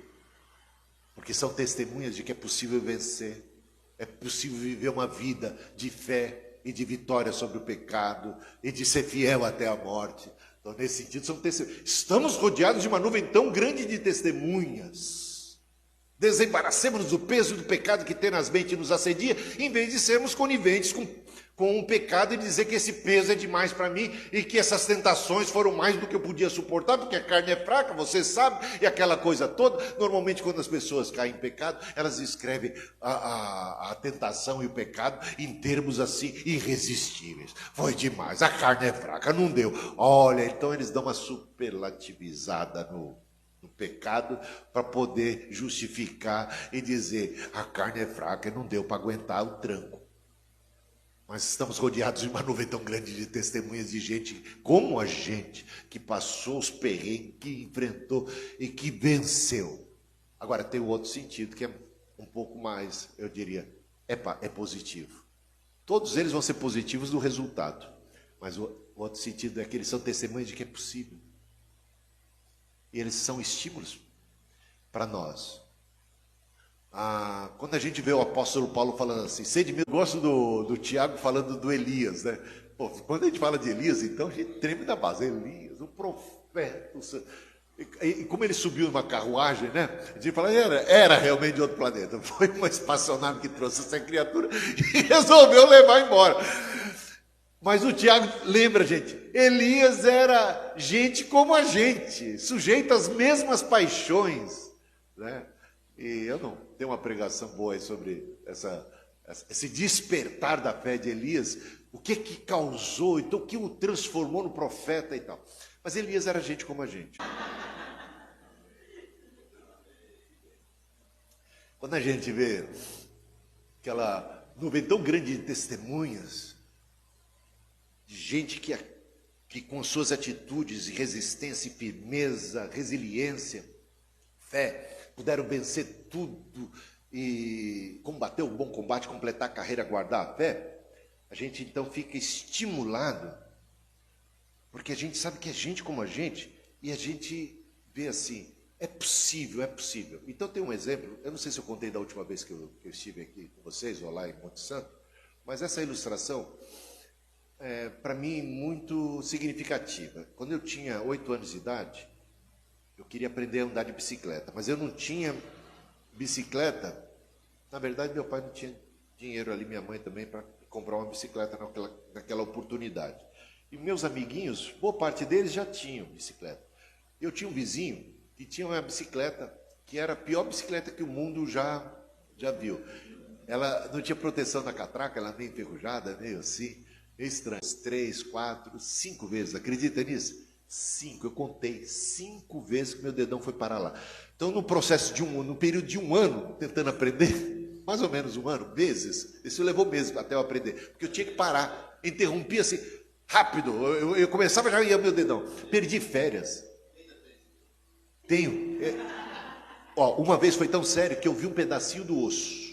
Porque são testemunhas de que é possível vencer, é possível viver uma vida de fé e de vitória sobre o pecado e de ser fiel até a morte. Então, nesse sentido, são testemunhas. Estamos rodeados de uma nuvem tão grande de testemunhas. Desembaracemos-nos do peso do pecado que tenazmente nos assedia, em vez de sermos coniventes com o pecado e dizer que esse peso é demais para mim e que essas tentações foram mais do que eu podia suportar, porque a carne é fraca, você sabe, e aquela coisa toda. Normalmente, quando as pessoas caem em pecado, elas descrevem a tentação e o pecado em termos assim irresistíveis. Foi demais, a carne é fraca, não deu. Olha, então eles dão uma superlativizada no pecado para poder justificar e dizer: a carne é fraca e não deu para aguentar o tranco. Mas estamos rodeados de uma nuvem tão grande de testemunhas de gente como a gente, que passou os perrengues, que enfrentou e que venceu. Agora tem o outro sentido, que é um pouco mais, eu diria, é positivo. Todos eles vão ser positivos no resultado, mas o outro sentido é que eles são testemunhas de que é possível. E eles são estímulos para nós. Quando a gente vê o apóstolo Paulo falando assim, eu gosto do Tiago falando do Elias, né? Pô, quando a gente fala de Elias, então a gente treme da base. Elias, o profeta. E como ele subiu numa carruagem, né? A gente fala, era realmente de outro planeta. Foi uma espaçonave que trouxe essa criatura e resolveu levar embora. Mas o Tiago lembra, gente, Elias era gente como a gente, sujeito às mesmas paixões, né? E eu não tenho uma pregação boa aí sobre esse despertar da fé de Elias, o que causou, então o que o transformou no profeta e tal. Mas Elias era gente como a gente. Quando a gente vê aquela nuvem tão grande de testemunhas, de gente que com suas atitudes e resistência e firmeza, resiliência, fé, puderam vencer tudo e combater o bom combate, completar a carreira, guardar a fé, a gente então fica estimulado, porque a gente sabe que é gente como a gente, e a gente vê assim, é possível, é possível. Então tem um exemplo, eu não sei se eu contei da última vez que eu estive aqui com vocês, ou lá em Monte Santo, mas essa ilustração é, para mim, muito significativa. Quando eu tinha 8 anos de idade, eu queria aprender a andar de bicicleta, mas eu não tinha bicicleta. Na verdade, meu pai não tinha dinheiro ali, minha mãe também, para comprar uma bicicleta naquela oportunidade. E meus amiguinhos, boa parte deles já tinham bicicleta. Eu tinha um vizinho que tinha uma bicicleta que era a pior bicicleta que o mundo já viu. Ela não tinha proteção na catraca, ela meio enferrujada, meio assim, meio estranho. 3, 4, 5 vezes, acredita nisso? 5, eu contei 5 vezes que meu dedão foi parar lá. Então, no processo no período de 1 ano, tentando aprender, mais ou menos 1 ano, meses, isso levou meses até eu aprender, porque eu tinha que parar, interrompia assim, rápido, eu começava, já ia meu dedão. Perdi férias. Tenho. Uma vez foi tão sério que eu vi um pedacinho do osso.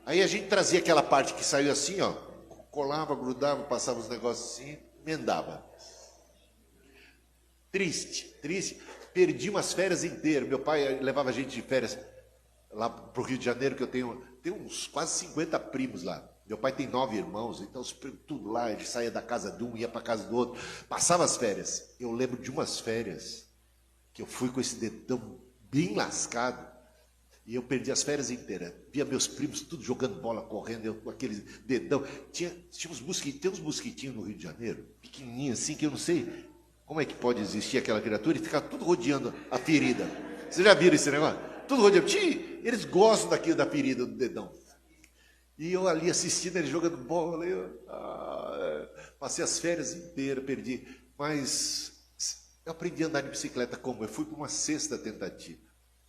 Aí a gente trazia aquela parte que saiu assim, ó, colava, grudava, passava os negócios assim, emendava. Triste. Perdi umas férias inteiras. Meu pai levava a gente de férias lá para o Rio de Janeiro, que eu tenho uns quase 50 primos lá. Meu pai tem 9 irmãos, então os primos tudo lá, ele saía da casa de um, ia para a casa do outro, passava as férias. Eu lembro de umas férias que eu fui com esse dedão bem lascado, e eu perdi as férias inteiras. Via meus primos tudo jogando bola, correndo, eu com aquele dedão. Tinha uns mosquitinhos no Rio de Janeiro, pequenininhos assim, que eu não sei como é que pode existir aquela criatura e ficar tudo rodeando a ferida. Vocês já viram esse negócio? Tudo rodeando. Eles gostam daquilo da ferida do dedão. E eu ali assistindo eles jogando bola, passei as férias inteiras, perdi. Mas eu aprendi a andar de bicicleta como? Eu fui para uma 6ª tentativa,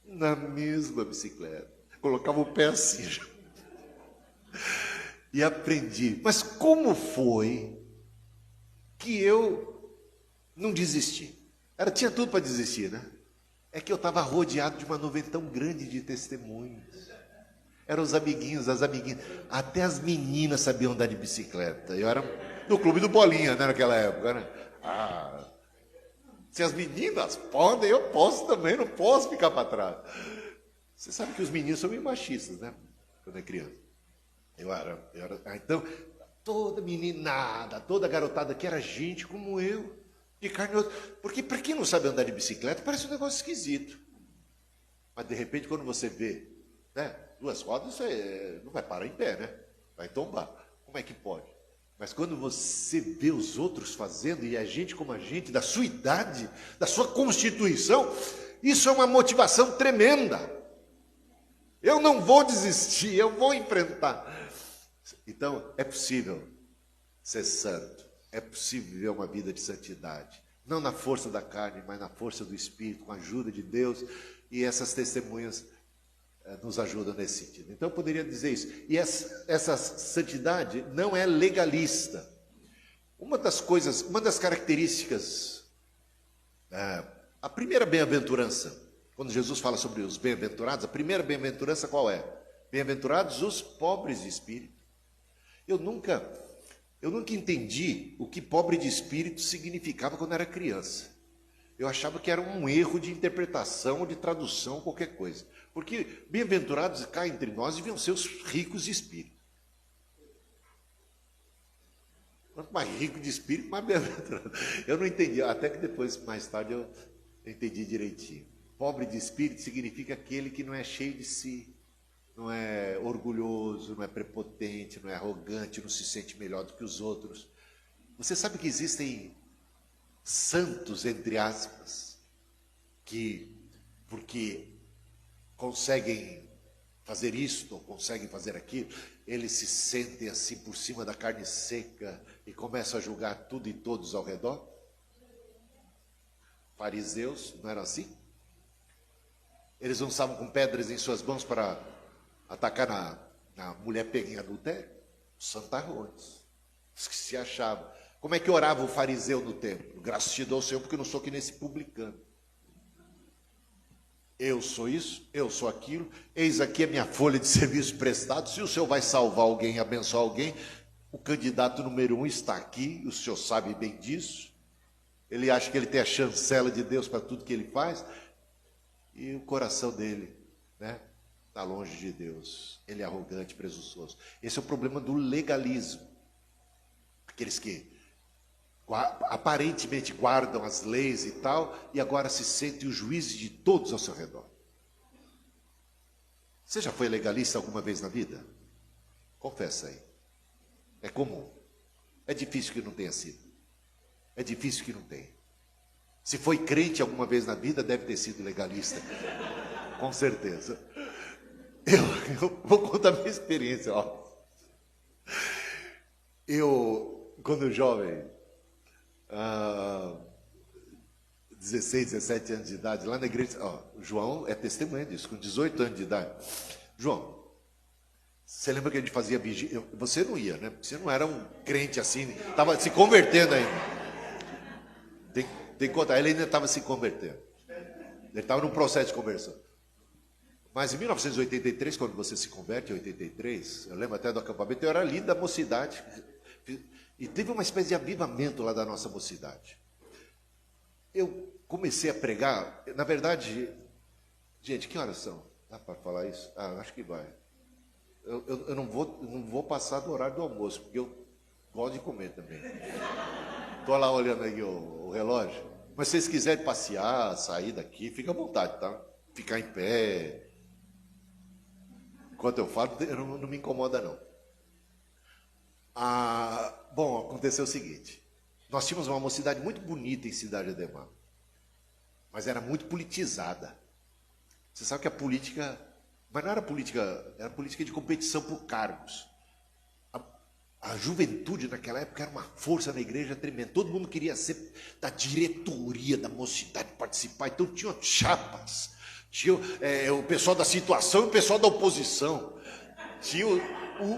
na mesma bicicleta. Colocava o pé assim já. E aprendi. Mas como foi que eu não desisti? Tinha tudo para desistir, né? É que eu estava rodeado de uma nuvem tão grande de testemunhos. Eram os amiguinhos, as amiguinhas. Até as meninas sabiam andar de bicicleta. Eu era no clube do Bolinha, né, naquela época, né? Se as meninas podem, eu posso também, não posso ficar para trás. Você sabe que os meninos são meio machistas, né? Quando é criança. Então, toda meninada, toda garotada que era gente como eu, de carne e osso. Porque para quem não sabe andar de bicicleta, parece um negócio esquisito. Mas de repente, quando você vê, né, 2 rodas, você não vai parar em pé, né? Vai tombar. Como é que pode? Mas quando você vê os outros fazendo, e a gente como a gente, da sua idade, da sua constituição, isso é uma motivação tremenda. Eu não vou desistir, eu vou enfrentar. Então, é possível ser santo. É possível viver uma vida de santidade. Não na força da carne, mas na força do Espírito, com a ajuda de Deus. E essas testemunhas nos ajudam nesse sentido. Então, eu poderia dizer isso. E essa santidade não é legalista. Uma das características, a primeira bem-aventurança, quando Jesus fala sobre os bem-aventurados, a primeira bem-aventurança qual é? Bem-aventurados os pobres de espírito. Eu nunca entendi o que pobre de espírito significava quando era criança. Eu achava que era um erro de interpretação ou de tradução, qualquer coisa. Porque bem-aventurados cá entre nós deviam ser os ricos de espírito. Quanto mais rico de espírito, mais bem-aventurado. Eu não entendi, até que depois, mais tarde, eu entendi direitinho. Pobre de espírito significa aquele que não é cheio de si, não é orgulhoso, não é prepotente, não é arrogante, não se sente melhor do que os outros. Você sabe que existem santos, entre aspas, que, porque conseguem fazer isto, ou conseguem fazer aquilo, eles se sentem assim por cima da carne seca e começam a julgar tudo e todos ao redor? Fariseus, não eram assim? Eles não estavam com pedras em suas mãos para atacar na mulher pega em adultério? Os santarrões, os que se achavam. Como é que orava o fariseu no templo? Graças te dou, Senhor, porque eu não sou que nesse publicano. Eu sou isso, eu sou aquilo, eis aqui a minha folha de serviço prestado. Se o Senhor vai salvar alguém, abençoar alguém, o candidato número 1 está aqui, o Senhor sabe bem disso. Ele acha que ele tem a chancela de Deus para tudo que ele faz, e o coração dele, né, está longe de Deus. Ele é arrogante, presunçoso. Esse é o problema do legalismo. Aqueles que aparentemente guardam as leis e tal, e agora se sentem os juízes de todos ao seu redor. Você já foi legalista alguma vez na vida? Confessa aí. É comum. É difícil que não tenha sido. É difícil que não tenha. Se foi crente alguma vez na vida, deve ter sido legalista. Com certeza. Eu vou contar a minha experiência. Ó. Eu, quando jovem, 16, 17 anos de idade, lá na igreja, ó, o João é testemunha disso, com 18 anos de idade. João, você lembra que a gente fazia vigília? Você não ia, né? Você não era um crente assim, estava se convertendo ainda. Tem que contar, ele ainda estava se convertendo. Ele estava num processo de conversão. Mas em 1983, quando você se converte, em 83, eu lembro até do acampamento, eu era líder da mocidade. E teve uma espécie de avivamento lá da nossa mocidade. Eu comecei a pregar, na verdade, gente, que horas são? Dá para falar isso? Ah, acho que vai. Eu não vou passar do horário do almoço, porque eu gosto de comer também. Estou lá olhando aí o relógio. Mas se vocês quiserem passear, sair daqui, fica à vontade, tá? Ficar em pé. Enquanto eu falo, não me incomoda, não. Bom, aconteceu o seguinte. Nós tínhamos uma mocidade muito bonita em Cidade Ademar. Mas era muito politizada. Você sabe que a política... Mas não era política, era política de competição por cargos. A juventude naquela época era uma força na igreja tremenda. Todo mundo queria ser da diretoria da mocidade, participar. Então tinha chapas. Tinha o pessoal da situação e o pessoal da oposição. Tinha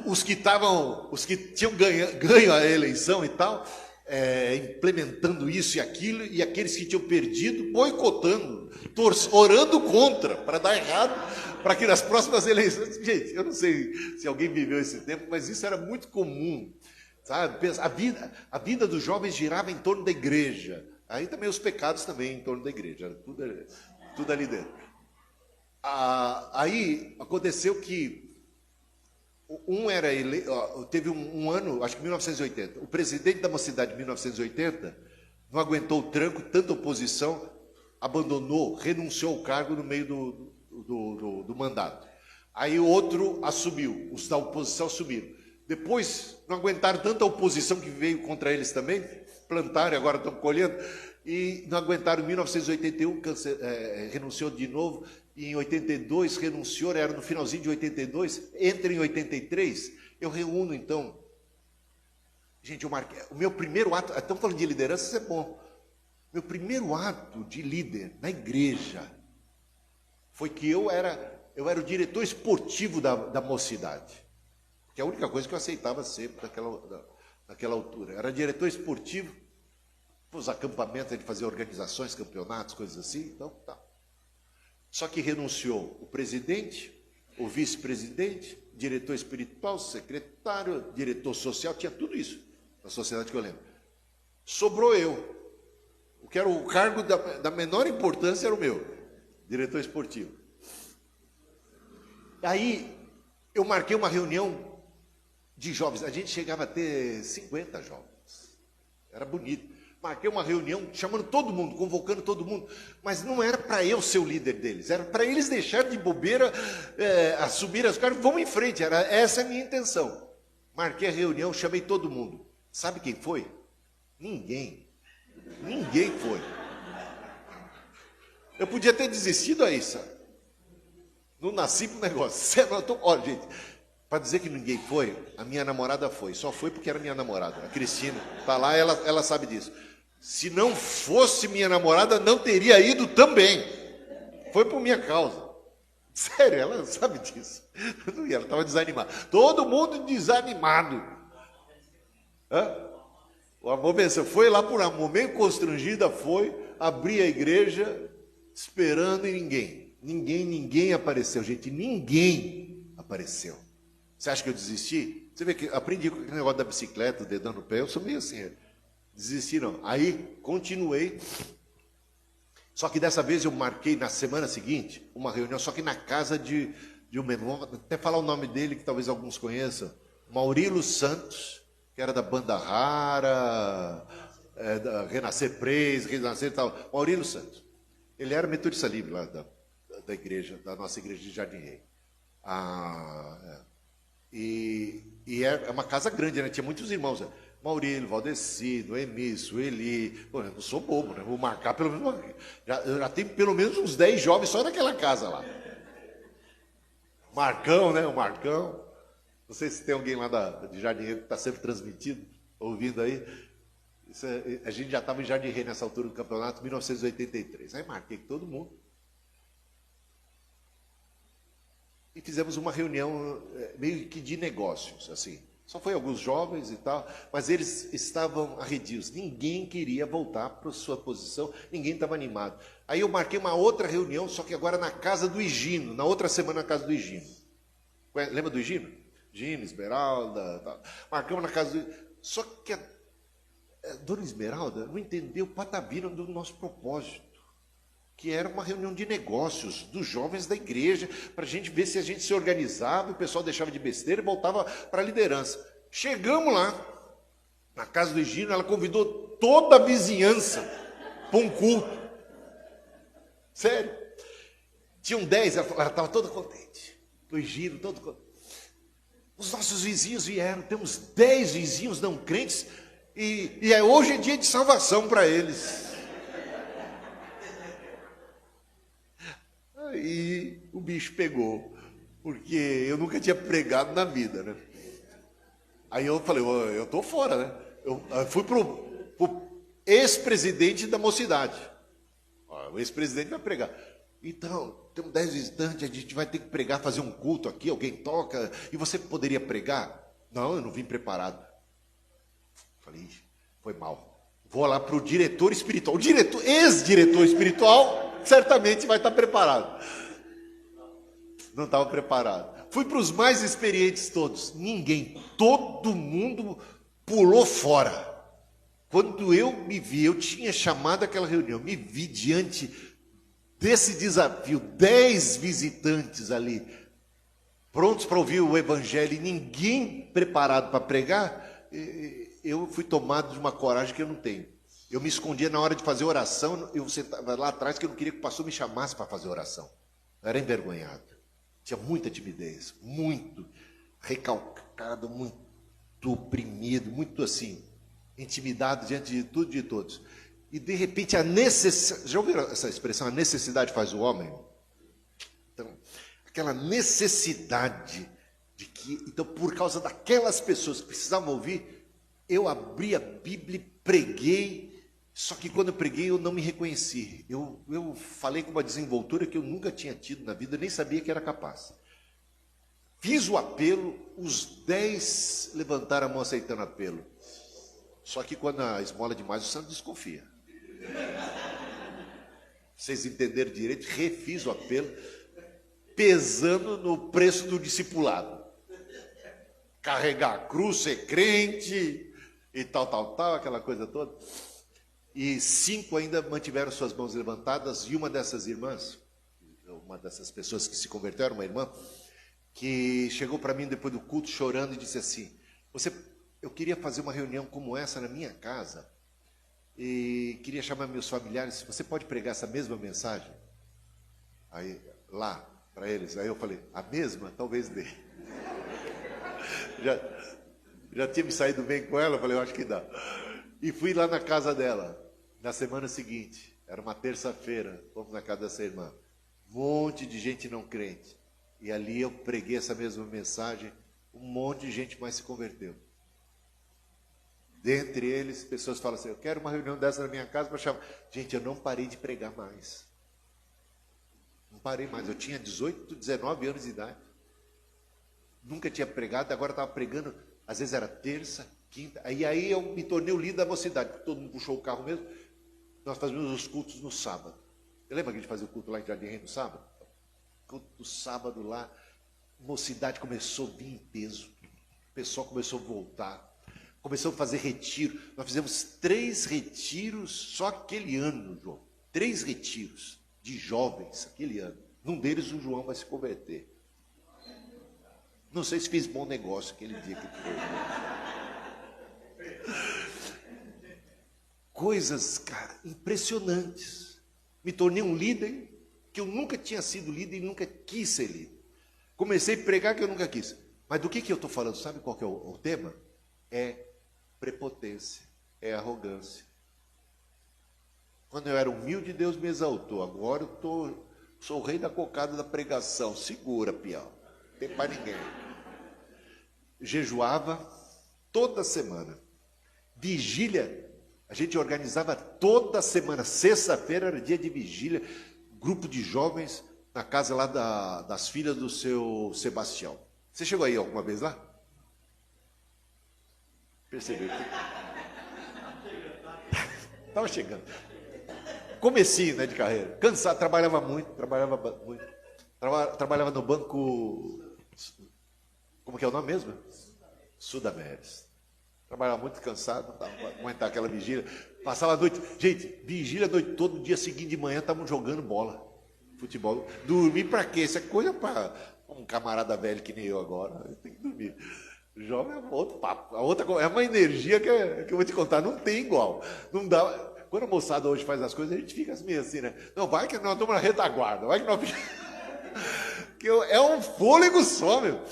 os que tinham ganho a eleição e tal, implementando isso e aquilo, e aqueles que tinham perdido, boicotando, orando contra, para dar errado, para que nas próximas eleições... Gente, eu não sei se alguém viveu esse tempo, mas isso era muito comum, sabe? A vida dos jovens girava em torno da igreja, aí também os pecados também em torno da igreja, era tudo ali dentro. Aí aconteceu que teve um ano, acho que 1980, o presidente da mocidade de 1980 não aguentou o tranco, tanta oposição, abandonou, renunciou ao cargo no meio do mandato. Aí o outro assumiu, os da oposição assumiram. Depois, não aguentaram tanta oposição que veio contra eles também, plantaram e agora estão colhendo, e não aguentaram. Em 1981, renunciou de novo, e em 82 renunciou, era no finalzinho de 82, entra em 83, eu reúno então. Gente, eu marquei, o meu primeiro ato, estamos falando de liderança, isso é bom. Meu primeiro ato de líder na igreja foi que eu era o diretor esportivo da mocidade, que é a única coisa que eu aceitava sempre naquela altura. Era diretor esportivo, os acampamentos, a gente fazia organizações, campeonatos, coisas assim, então tá. Só que renunciou o presidente, o vice-presidente, diretor espiritual, secretário, diretor social, tinha tudo isso na sociedade que eu lembro. Sobrou eu. O que era o cargo da menor importância era o meu, diretor esportivo. Aí eu marquei uma reunião de jovens, a gente chegava a ter 50 jovens, era bonito. Marquei uma reunião chamando todo mundo, convocando todo mundo, mas não era para eu ser o líder deles, era para eles deixarem de bobeira, assumir as cargas, vamos em frente, essa é a minha intenção. Marquei a reunião, chamei todo mundo. Sabe quem foi? Ninguém foi. Eu podia ter desistido aí, sabe? Não nasci para o negócio. Olha, gente, para dizer que ninguém foi, a minha namorada foi. Só foi porque era minha namorada. A Cristina está lá, ela sabe disso. Se não fosse minha namorada, não teria ido também. Foi por minha causa. Sério, ela sabe disso. Não ia, ela estava desanimada. Todo mundo desanimado. O amor venceu. Foi lá por amor, meio constrangida, foi, abri a igreja, esperando e ninguém apareceu, gente, ninguém apareceu. Você acha que eu desisti? Você vê que aprendi com aquele negócio da bicicleta, o dedão no pé, eu sou meio assim, desisti não. Aí, continuei, só que dessa vez eu marquei na semana seguinte, uma reunião, só que na casa de um menino, vou até falar o nome dele, que talvez alguns conheçam, Maurilo Santos, que era da Banda Rara, da Renascer Praise, Renascer e tal, Maurilo Santos. Ele era metodista livre lá da igreja, da nossa igreja de Jardim Rei. E é uma casa grande, né? Tinha muitos irmãos. Maurílio, Valdecido, Emício, Eli. Pô, eu não sou bobo, né? Vou marcar pelo menos. Já tem pelo menos uns 10 jovens só naquela casa lá. Marcão, né? O Marcão. Não sei se tem alguém lá de Jardim Rei que está sempre transmitido, ouvindo aí. A gente já estava em Jardim Rei nessa altura do campeonato, 1983. Aí marquei com todo mundo. E fizemos uma reunião meio que de negócios, assim. Só foi alguns jovens e tal, mas eles estavam arredios. Ninguém queria voltar para a sua posição, ninguém estava animado. Aí eu marquei uma outra reunião, só que agora na casa do Higino, na outra semana na casa do Higino. Lembra do Higino? Higino, Esmeralda, tal. Marcamos na casa do... Só que a dona Esmeralda não entendeu patavina do nosso propósito, que era uma reunião de negócios dos jovens da igreja, para a gente ver se a gente se organizava, o pessoal deixava de besteira e voltava para a liderança. Chegamos lá, na casa do Higino, ela convidou toda a vizinhança para um culto. Sério. Tinham 10, ela estava toda contente. O Higino, todo contente. Os nossos vizinhos vieram, temos 10 vizinhos não crentes, e hoje é dia de salvação para eles. Aí o bicho pegou, porque eu nunca tinha pregado na vida, né? Aí eu falei, eu estou fora, né? Eu fui pro ex-presidente da mocidade. O ex-presidente vai pregar. Então, temos 10 visitantes, a gente vai ter que pregar, fazer um culto aqui, alguém toca, e você poderia pregar? Não, eu não vim preparado. Falei, foi mal. Vou lá para o diretor espiritual. O ex-diretor espiritual certamente vai estar preparado. Não estava preparado. Fui para os mais experientes todos. Ninguém, todo mundo pulou fora. Quando eu me vi, eu tinha chamado aquela reunião, me vi diante desse desafio, 10 visitantes ali, prontos para ouvir o evangelho, e ninguém preparado para pregar, eu fui tomado de uma coragem que eu não tenho. Eu me escondia na hora de fazer oração, eu sentava lá atrás, que eu não queria que o pastor me chamasse para fazer oração. Eu era envergonhado. Tinha muita timidez, muito recalcado, muito oprimido, muito assim, intimidado diante de tudo e de todos. E de repente a necessidade, já ouviram essa expressão, a necessidade faz o homem? Então, aquela necessidade de que, então por causa daquelas pessoas que precisavam ouvir, eu abri a Bíblia e preguei. Só que quando eu preguei, eu não me reconheci. Eu falei com uma desenvoltura que eu nunca tinha tido na vida, nem sabia que era capaz. Fiz o apelo, os 10 levantaram a mão aceitando apelo. Só que quando a esmola é demais, o santo desconfia. Vocês entenderam direito? Refiz o apelo, pesando no preço do discipulado. Carregar a cruz, ser crente e tal, aquela coisa toda. E 5 ainda mantiveram suas mãos levantadas, e uma dessas irmãs, uma dessas pessoas que se converteram, uma irmã, que chegou para mim depois do culto chorando e disse assim, eu queria fazer uma reunião como essa na minha casa, e queria chamar meus familiares, você pode pregar essa mesma mensagem? Aí, lá, para eles, aí eu falei, a mesma? Talvez dê. Já tinha me saído bem com ela, eu falei, eu acho que dá. E fui lá na casa dela, na semana seguinte, era uma terça-feira, fomos na casa dessa irmã, um monte de gente não crente, e ali eu preguei essa mesma mensagem, um monte de gente mais se converteu. Dentre eles, pessoas falam assim, eu quero uma reunião dessa na minha casa para chamar. Gente, eu não parei de pregar mais. Não parei mais, eu tinha 18, 19 anos de idade. Nunca tinha pregado, agora estava pregando, às vezes era terça, quinta, aí eu me tornei o líder da mocidade, porque todo mundo puxou o carro mesmo. Nós fazíamos os cultos no sábado. Você lembra que a gente fazia o culto lá em Jardim Rei no sábado? O culto do sábado lá, a mocidade começou a vir em peso, o pessoal começou a voltar, começou a fazer retiro. Nós fizemos 3 retiros só aquele ano, João. 3 retiros de jovens aquele ano. Num deles o João vai se converter. Não sei se fiz bom negócio aquele dia que foi. Coisas, cara, impressionantes. Me tornei um líder que eu nunca tinha sido líder e nunca quis ser líder. Comecei a pregar que eu nunca quis. Mas do que eu estou falando? Sabe qual que é o tema? É prepotência, é arrogância. Quando eu era humilde, Deus me exaltou. Agora eu sou o rei da cocada da pregação. Segura, pião. Não tem para ninguém. Jejuava toda semana. Vigília, a gente organizava toda semana. Sexta-feira era dia de vigília. Grupo de jovens na casa lá das filhas do seu Sebastião. Você chegou aí alguma vez lá? Percebeu? Estava chegando. Comecinho, né, de carreira. Cansado, trabalhava muito. Trabalhava no banco... Como que é o nome mesmo? Sudamérica. Trabalhava muito cansado, não dava para aguentar aquela vigília. Passava a noite. Gente, vigília a noite toda, no dia seguinte de manhã estavam jogando bola. Futebol. Dormir para quê? Isso é coisa para um camarada velho que nem eu agora. Eu tenho que dormir. Jovem é outro papo. É uma energia que eu vou te contar, não tem igual. Não dá. Quando a moçada hoje faz as coisas, a gente fica meio assim, né? Não, vai que nós estamos na retaguarda, vai que nós que é um fôlego só, meu.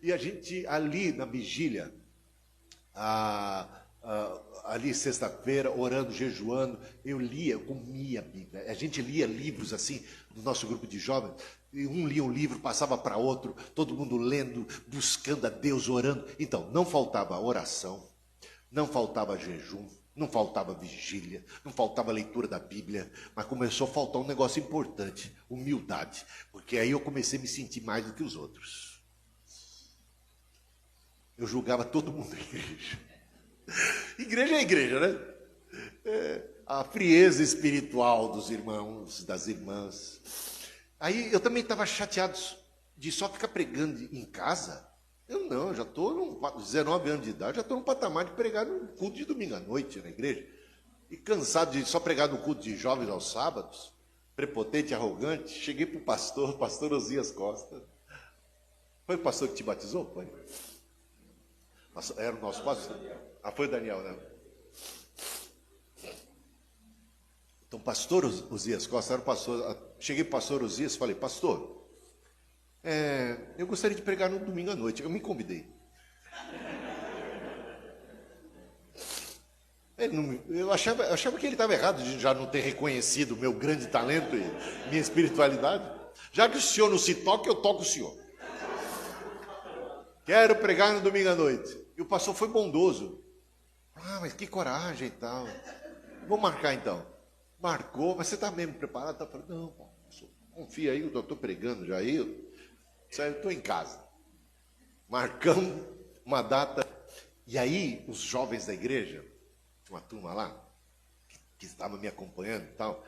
E a gente ali na vigília, ali sexta-feira, orando, jejuando, eu comia a Bíblia. A gente lia livros assim, no nosso grupo de jovens, e um lia um livro, passava para outro, todo mundo lendo, buscando a Deus, orando. Então, não faltava oração, não faltava jejum, não faltava vigília, não faltava leitura da Bíblia, mas começou a faltar um negócio importante, humildade, porque aí eu comecei a me sentir mais do que os outros. Eu julgava todo mundo da igreja. Igreja é igreja, né? A frieza espiritual dos irmãos, das irmãs. Aí eu também estava chateado de só ficar pregando em casa. Eu já estou com 19 anos de idade, já estou no patamar de pregar no culto de domingo à noite na igreja. E cansado de só pregar no culto de jovens aos sábados, prepotente, arrogante, cheguei para o pastor Osias Costa. Foi o pastor que te batizou? Foi? Era o nosso pastor. Foi o Daniel, né? Então, pastor Osias Costa era o pastor. Cheguei para o pastor Osias e falei, pastor, eu gostaria de pregar no domingo à noite. Eu me convidei. Eu achava que ele estava errado de já não ter reconhecido o meu grande talento e minha espiritualidade. Já que o senhor não se toca, eu toco o senhor. Quero pregar no domingo à noite. E o pastor foi bondoso. Mas que coragem e tal. Vou marcar então. Marcou, mas você está mesmo preparado? Eu falei, não, pastor, confia aí, eu estou pregando já aí. Eu estou em casa. Marcamos uma data. E aí, os jovens da igreja, uma turma lá, que estava me acompanhando e tal,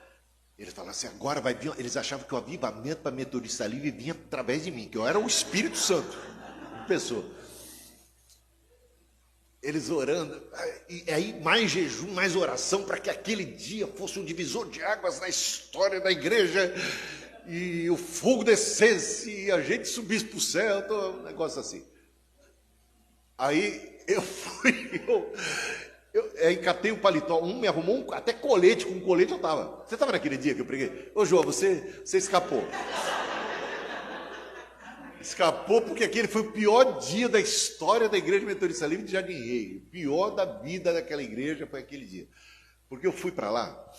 eles falaram assim, agora vai vir. Eles achavam que o avivamento para Metodista Livre vinha através de mim, que eu era o Espírito Santo, uma pessoa. Eles orando, e aí mais jejum, mais oração, para que aquele dia fosse um divisor de águas na história da igreja, e o fogo descesse, e a gente subisse para o céu, um negócio assim. Aí eu fui, eu encatei o paletó, me arrumou até colete, com colete eu estava. Você estava naquele dia que eu preguei? Ô João, você escapou. Escapou porque aquele foi o pior dia da história da Igreja Metodista Livre de Jardim Rei. O pior da vida daquela igreja foi aquele dia. Porque eu fui para lá,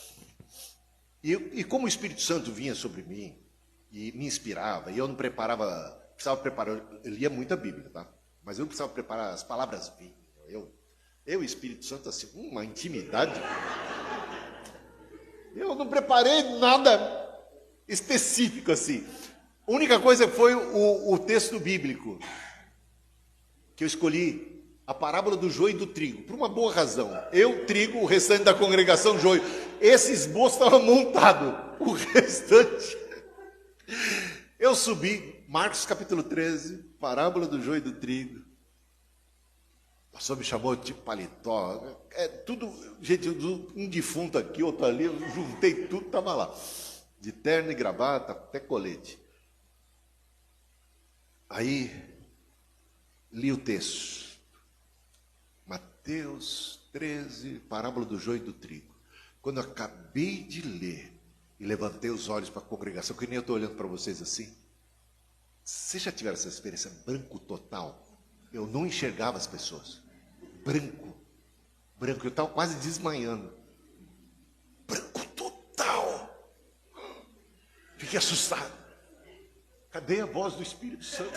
e como o Espírito Santo vinha sobre mim, e me inspirava, e eu não precisava preparar, eu lia muita Bíblia, tá? Mas eu não precisava preparar, as palavras vinham. Eu e o Espírito Santo, assim, uma intimidade. Eu não preparei nada específico assim. A única coisa foi o texto bíblico que eu escolhi, a parábola do joio e do trigo, por uma boa razão. Eu, trigo, o restante da congregação, joio. Esse esboço estava montado, o restante. Eu subi, Marcos capítulo 13, parábola do joio e do trigo. O pastor me chamou de paletó, tudo, gente, um defunto aqui, outro ali, eu juntei tudo, estava lá. De terno e gravata, até colete. Aí, li o texto, Mateus 13, parábola do joio e do trigo. Quando eu acabei de ler e levantei os olhos para a congregação, que nem eu estou olhando para vocês assim, vocês já tiveram essa experiência branco total? Eu não enxergava as pessoas. Branco. Eu estava quase desmaiando. Branco total. Fiquei assustado. Cadê a voz do Espírito Santo?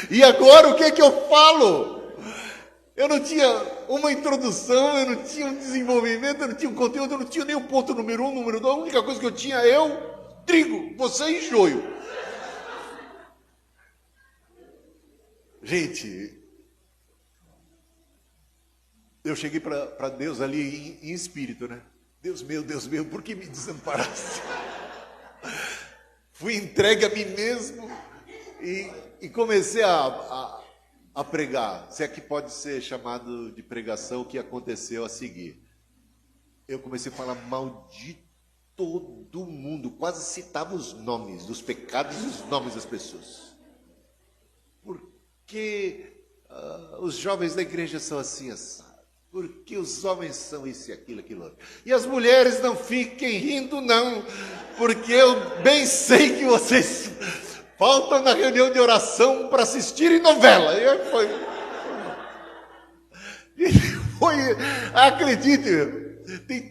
E agora o que é que eu falo? Eu não tinha uma introdução, eu não tinha um desenvolvimento, eu não tinha um conteúdo, eu não tinha nem o ponto número 1, número 2. A única coisa que eu tinha é eu, trigo, você e joio. Gente, eu cheguei para Deus ali em espírito, né? Deus meu, por que me desamparaste? Fui entregue a mim mesmo e comecei a pregar. Se é que pode ser chamado de pregação, o que aconteceu a seguir. Eu comecei a falar mal de todo mundo, quase citava os nomes dos pecados e os nomes das pessoas. Porque os jovens da igreja são assim, assado. Porque os homens são isso e aquilo outro. E as mulheres não fiquem rindo, não. Porque eu bem sei que vocês faltam na reunião de oração para assistirem novela. Acredite, tem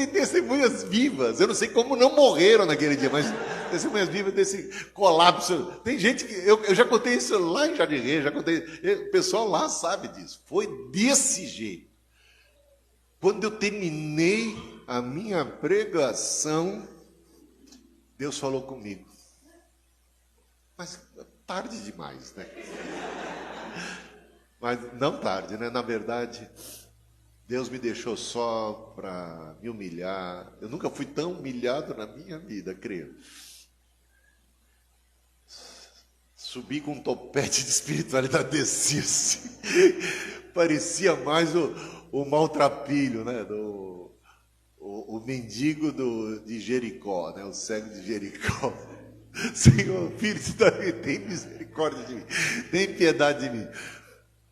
testemunhas vivas. Eu não sei como não morreram naquele dia, mas testemunhas vivas desse colapso. Tem gente que... Eu já contei isso lá em Jardim Rei, o pessoal lá sabe disso. Foi desse jeito. Quando eu terminei a minha pregação, Deus falou comigo. Mas tarde demais, né? Mas não tarde, né? Na verdade, Deus me deixou só para me humilhar. Eu nunca fui tão humilhado na minha vida, creio. Subi com um topete de espiritualidade, desci assim. Parecia mais o maltrapilho, né? O mendigo de Jericó, né? O cego de Jericó. Senhor, filho de Davi, tem misericórdia de mim, tem piedade de mim.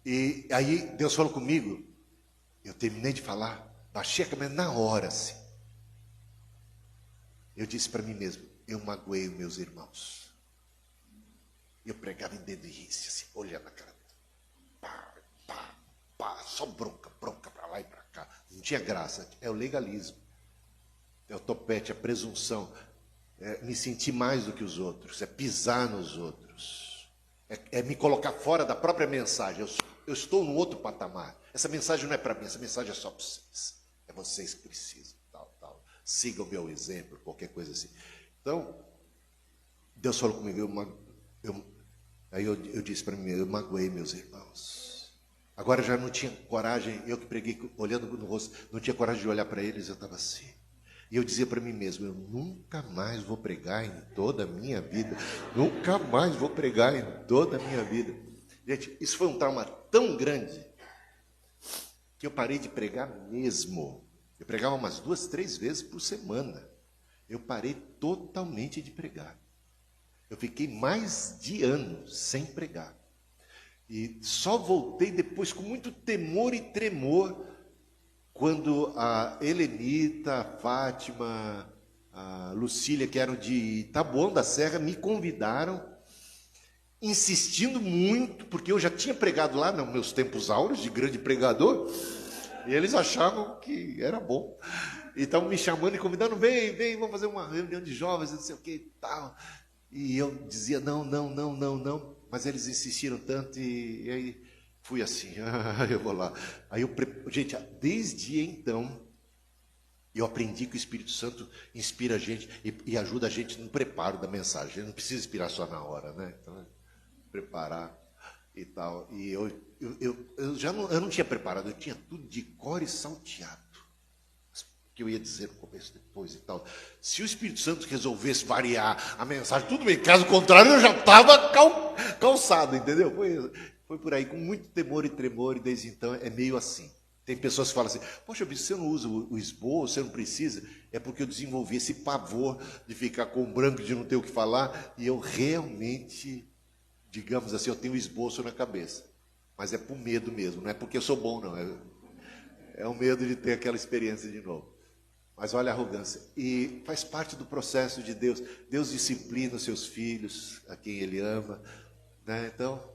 E aí Deus falou comigo, eu terminei de falar, baixei a câmera na hora, assim. Eu disse para mim mesmo, eu magoei os meus irmãos. Eu pregava em dedurrice, assim, olhando na cara dele. Pá, só bronca para lá e para cá. Não tinha graça, é o legalismo. É o topete, a presunção. É me sentir mais do que os outros, é pisar nos outros. É me colocar fora da própria mensagem. Eu estou num outro patamar. Essa mensagem não é para mim, essa mensagem é só para vocês. É vocês que precisam, tal. Sigam o meu exemplo, qualquer coisa assim. Então, Deus falou comigo, aí eu disse para mim, eu magoei meus irmãos. Agora já não tinha coragem, eu que preguei olhando no rosto, não tinha coragem de olhar para eles, eu estava assim. E eu dizia para mim mesmo, eu nunca mais vou pregar em toda a minha vida. Nunca mais vou pregar em toda a minha vida. Gente, isso foi um trauma tão grande que eu parei de pregar mesmo. Eu pregava umas 2, 3 vezes por semana. Eu parei totalmente de pregar. Eu fiquei mais de ano sem pregar. E só voltei depois com muito temor e tremor quando a Helenita, a Fátima, a Lucília, que eram de Taboão da Serra, me convidaram, insistindo muito, porque eu já tinha pregado lá nos meus tempos áureos de grande pregador, e eles achavam que era bom. E estavam me chamando e convidando, vem, vamos fazer uma reunião de jovens, não sei o que e tal. E eu dizia, não, mas eles insistiram tanto e aí... Fui assim, eu vou lá. Aí gente, desde então, eu aprendi que o Espírito Santo inspira a gente e ajuda a gente no preparo da mensagem. Ele não precisa inspirar só na hora, né? Então, preparar e tal. E eu não tinha preparado, eu tinha tudo de cor e salteado. Que eu ia dizer no começo, depois e tal. Se o Espírito Santo resolvesse variar a mensagem, tudo bem. Caso contrário, eu já estava calçado, entendeu? Foi por aí, com muito temor e tremor, e desde então é meio assim. Tem pessoas que falam assim, poxa, bispo, você não usa o esboço, você não precisa. É porque eu desenvolvi esse pavor de ficar com o branco, de não ter o que falar, e eu realmente, digamos assim, eu tenho o esboço na cabeça. Mas é por medo mesmo, não é porque eu sou bom, não. É o medo de ter aquela experiência de novo. Mas olha a arrogância. E faz parte do processo de Deus. Deus disciplina os seus filhos, a quem Ele ama. né? Então,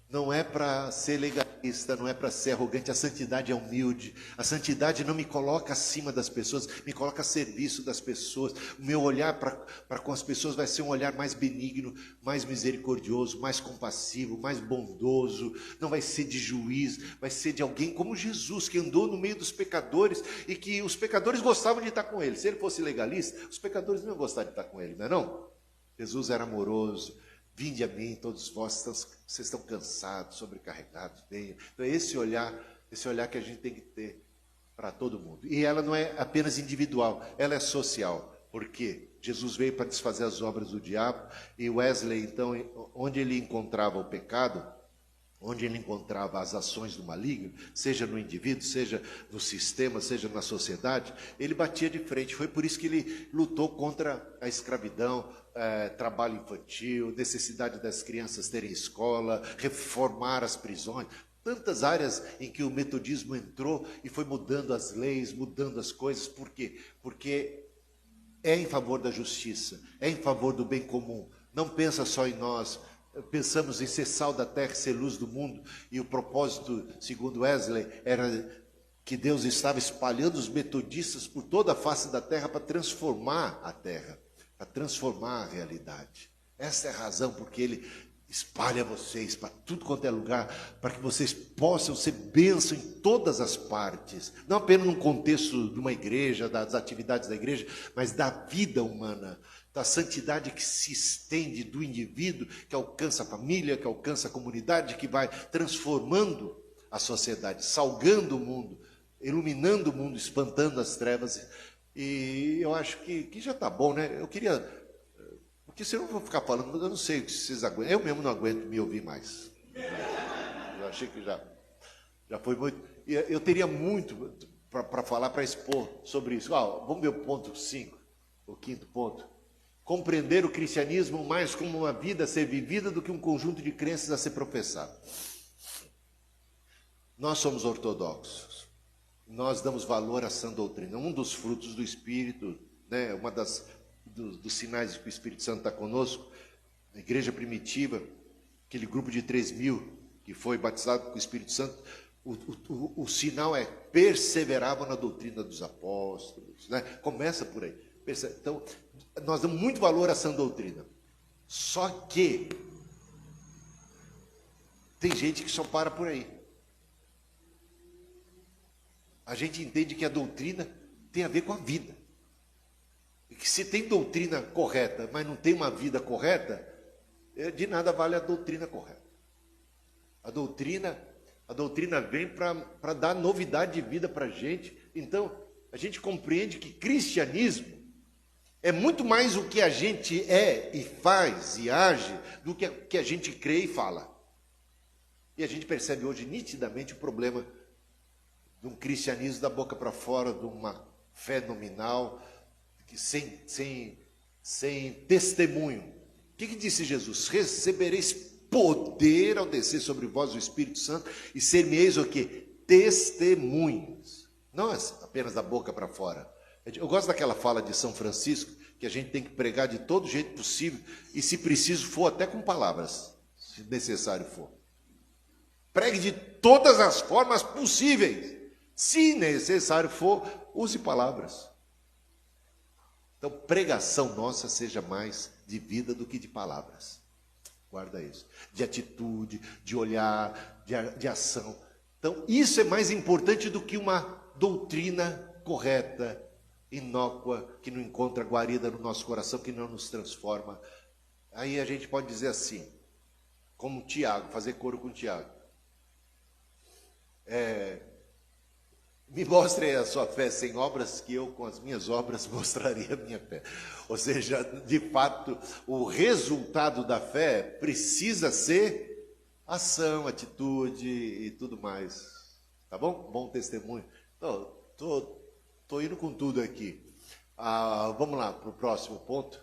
não é para ser legalista, não é para ser arrogante. A santidade é humilde. A santidade não me coloca acima das pessoas, me coloca a serviço das pessoas. O meu olhar para com as pessoas vai ser um olhar mais benigno, mais misericordioso, mais compassivo, mais bondoso. Não vai ser de juiz, vai ser de alguém como Jesus, que andou no meio dos pecadores e que os pecadores gostavam de estar com ele. Se ele fosse legalista, os pecadores não iam gostar de estar com ele, não é não? Jesus era amoroso. Vinde a mim, todos vós, vocês estão cansados, sobrecarregados, venham. Então, esse olhar que a gente tem que ter para todo mundo. E ela não é apenas individual, ela é social. Por quê? Jesus veio para desfazer as obras do diabo, e Wesley, então, onde ele encontrava o pecado, onde ele encontrava as ações do maligno, seja no indivíduo, seja no sistema, seja na sociedade, ele batia de frente. Foi por isso que ele lutou contra a escravidão, trabalho infantil, necessidade das crianças terem escola, reformar as prisões, tantas áreas em que o metodismo entrou e foi mudando as leis, mudando as coisas. Por quê? Porque é em favor da justiça, é em favor do bem comum. Não pensa só em nós. Pensamos em ser sal da terra, ser luz do mundo, e o propósito, segundo Wesley, era que Deus estava espalhando os metodistas por toda a face da terra para transformar a terra, para transformar a realidade. Essa é a razão porque ele espalha vocês para tudo quanto é lugar, para que vocês possam ser bênção em todas as partes, não apenas no contexto de uma igreja, das atividades da igreja, mas da vida humana, da santidade que se estende do indivíduo, que alcança a família, que alcança a comunidade, que vai transformando a sociedade, salgando o mundo, iluminando o mundo, espantando as trevas. E eu acho que já está bom, né? Eu queria, porque senão eu vou ficar falando, mas eu não sei se vocês aguentam, eu mesmo não aguento me ouvir mais. Eu achei que já foi muito. Eu teria muito para falar, para expor sobre isso. Vamos ver o ponto 5, o quinto ponto. Compreender o cristianismo mais como uma vida a ser vivida do que um conjunto de crenças a ser professado. Nós somos ortodoxos. Nós damos valor à sã doutrina. Um dos frutos do Espírito, né, uma dos sinais de que o Espírito Santo está conosco, a igreja primitiva, aquele grupo de 3.000 que foi batizado com o Espírito Santo, o sinal é perseveravam na doutrina dos apóstolos, né? Começa por aí. Então, nós damos muito valor à sã doutrina. Só que tem gente que só para por aí. A gente entende que a doutrina tem a ver com a vida. E que se tem doutrina correta, mas não tem uma vida correta, de nada vale a doutrina correta. A doutrina vem para dar novidade de vida para a gente. Então, a gente compreende que cristianismo é muito mais o que a gente é e faz e age do que a gente crê e fala. E a gente percebe hoje nitidamente o problema de um cristianismo da boca para fora, de uma fé nominal, que sem testemunho. O que disse Jesus? Recebereis poder ao descer sobre vós o Espírito Santo e ser-me-eis o quê? Testemunhas. Não apenas da boca para fora. Eu gosto daquela fala de São Francisco, que a gente tem que pregar de todo jeito possível, e se preciso for, até com palavras, se necessário for. Pregue de todas as formas possíveis. Se necessário for, use palavras. Então, pregação nossa seja mais de vida do que de palavras. Guarda isso. De atitude, de olhar, de ação. Então, isso é mais importante do que uma doutrina correta, inócua, que não encontra guarida no nosso coração, que não nos transforma. Aí a gente pode dizer assim, como Tiago, fazer coro com Tiago. Me mostre a sua fé sem obras, que eu com as minhas obras mostraria a minha fé. Ou seja, de fato, o resultado da fé precisa ser ação, atitude e tudo mais. Tá bom? Bom testemunho. Estou indo com tudo aqui. Vamos lá para o próximo ponto.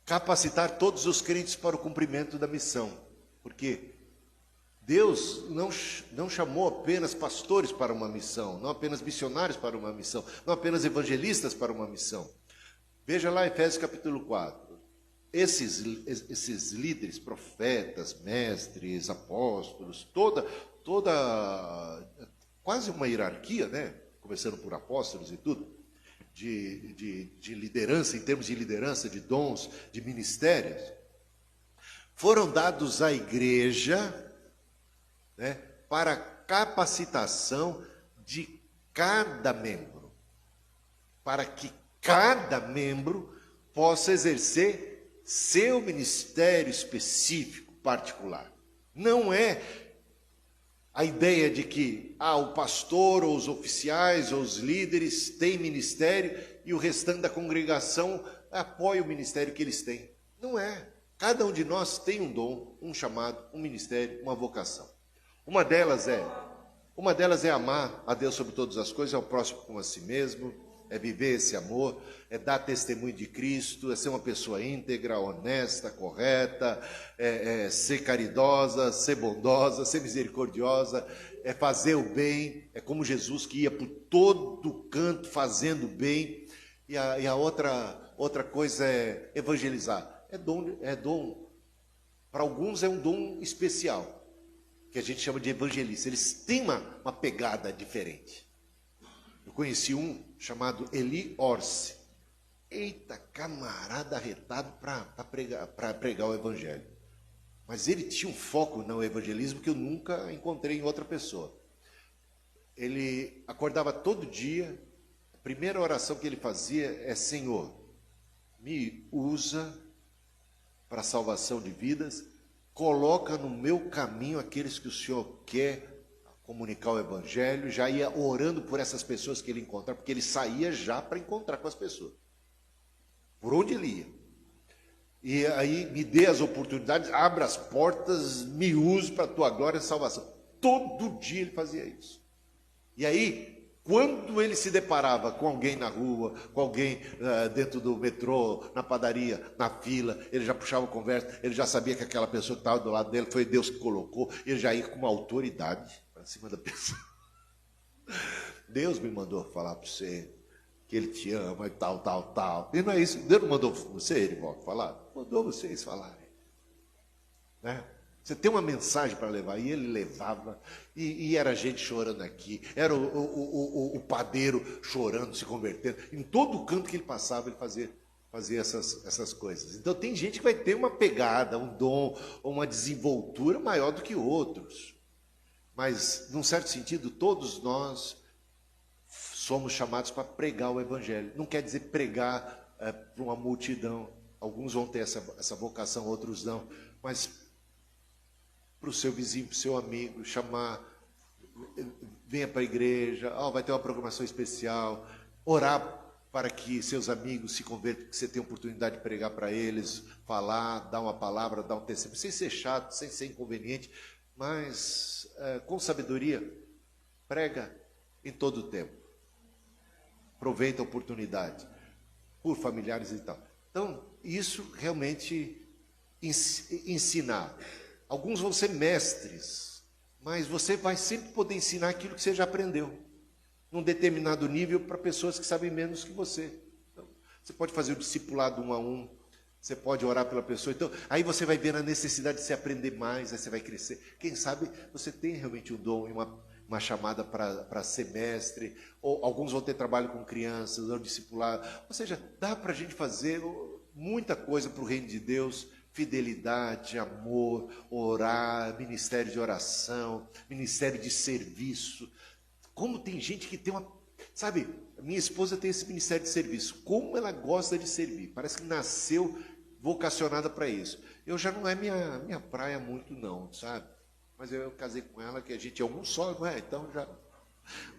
Capacitar todos os crentes para o cumprimento da missão. Porque Deus não chamou apenas pastores para uma missão, não apenas missionários para uma missão, não apenas evangelistas para uma missão. Veja lá Efésios capítulo 4. Esses líderes, profetas, mestres, apóstolos, quase uma hierarquia, né? Começando por apóstolos e tudo, de liderança, em termos de liderança, de dons, de ministérios, foram dados à igreja, né, para capacitação de cada membro, para que cada membro possa exercer seu ministério específico, particular. Não é a ideia de que o pastor, ou os oficiais, ou os líderes têm ministério e o restante da congregação apoia o ministério que eles têm. Não é. Cada um de nós tem um dom, um chamado, um ministério, uma vocação. Uma delas é amar a Deus sobre todas as coisas, é o próximo como a si mesmo, é viver esse amor, é dar testemunho de Cristo, é ser uma pessoa íntegra, honesta, correta, é ser caridosa, ser bondosa, ser misericordiosa, é fazer o bem, é como Jesus que ia por todo canto fazendo bem. E a outra coisa é evangelizar. É dom. Para alguns é um dom especial, que a gente chama de evangelista. Eles têm uma pegada diferente. Eu conheci um chamado Eli Orsi. Eita, camarada arretado para pregar o evangelho. Mas ele tinha um foco no evangelismo que eu nunca encontrei em outra pessoa. Ele acordava todo dia, a primeira oração que ele fazia é: Senhor, me usa para a salvação de vidas, coloca no meu caminho aqueles que o Senhor quer comunicar o evangelho. Já ia orando por essas pessoas que ele encontrava, porque ele saía já para encontrar com as pessoas, por onde ele ia. E aí, me dê as oportunidades, abra as portas, me use para a tua glória e salvação. Todo dia ele fazia isso. E aí, quando ele se deparava com alguém na rua, com alguém dentro do metrô, na padaria, na fila, ele já puxava conversa, ele já sabia que aquela pessoa que estava do lado dele foi Deus que colocou, ele já ia com uma autoridade para cima da pessoa. Deus me mandou falar para você que ele te ama e tal. E não é isso. Deus não mandou você, Erivaldo, falar? Mandou vocês falarem. Né? Você tem uma mensagem para levar, e ele levava, e era gente chorando aqui, era o padeiro chorando, se convertendo. Em todo canto que ele passava, ele fazia essas coisas. Então tem gente que vai ter uma pegada, um dom, uma desenvoltura maior do que outros. Mas, num certo sentido, todos nós somos chamados para pregar o evangelho. Não quer dizer pregar para uma multidão. Alguns vão ter essa vocação, outros não. Mas para o seu vizinho, para o seu amigo, chamar, venha para a igreja, vai ter uma programação especial, orar para que seus amigos se convertam, que você tenha oportunidade de pregar para eles, falar, dar uma palavra, dar um testemunho, sem ser chato, sem ser inconveniente, mas com sabedoria. Prega em todo o tempo. Aproveita a oportunidade, por familiares e tal. Então, isso realmente ensinar. Alguns vão ser mestres, mas você vai sempre poder ensinar aquilo que você já aprendeu, num determinado nível, para pessoas que sabem menos que você. Então, você pode fazer o discipulado 1 a 1, você pode orar pela pessoa. Então, aí você vai ver a necessidade de se aprender mais, aí você vai crescer. Quem sabe você tem realmente um dom e uma chamada para ser mestre, ou alguns vão ter trabalho com crianças, ou discipulado. Ou seja, dá para a gente fazer muita coisa para o reino de Deus. Fidelidade, amor, orar, ministério de oração, ministério de serviço. Como tem gente que tem Sabe, minha esposa tem esse ministério de serviço. Como ela gosta de servir. Parece que nasceu vocacionada para isso. Eu já não é minha praia muito não, sabe? Mas eu casei com ela, que a gente é um só, não é? Então já...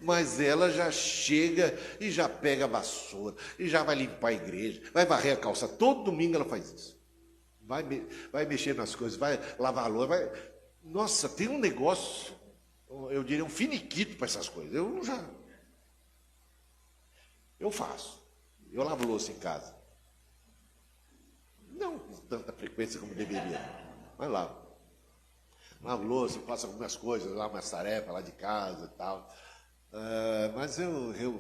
Mas ela já chega e já pega a vassoura, e já vai limpar a igreja, vai varrer a calça. Todo domingo ela faz isso. Vai mexer nas coisas, vai lavar a louça, vai... Nossa, tem um negócio, eu diria um finiquito para essas coisas. Eu faço. Eu lavo louça em casa. Não com tanta frequência como deveria, mas lavo. Lavo louça, faço algumas coisas, lá umas tarefas lá de casa e tal. Mas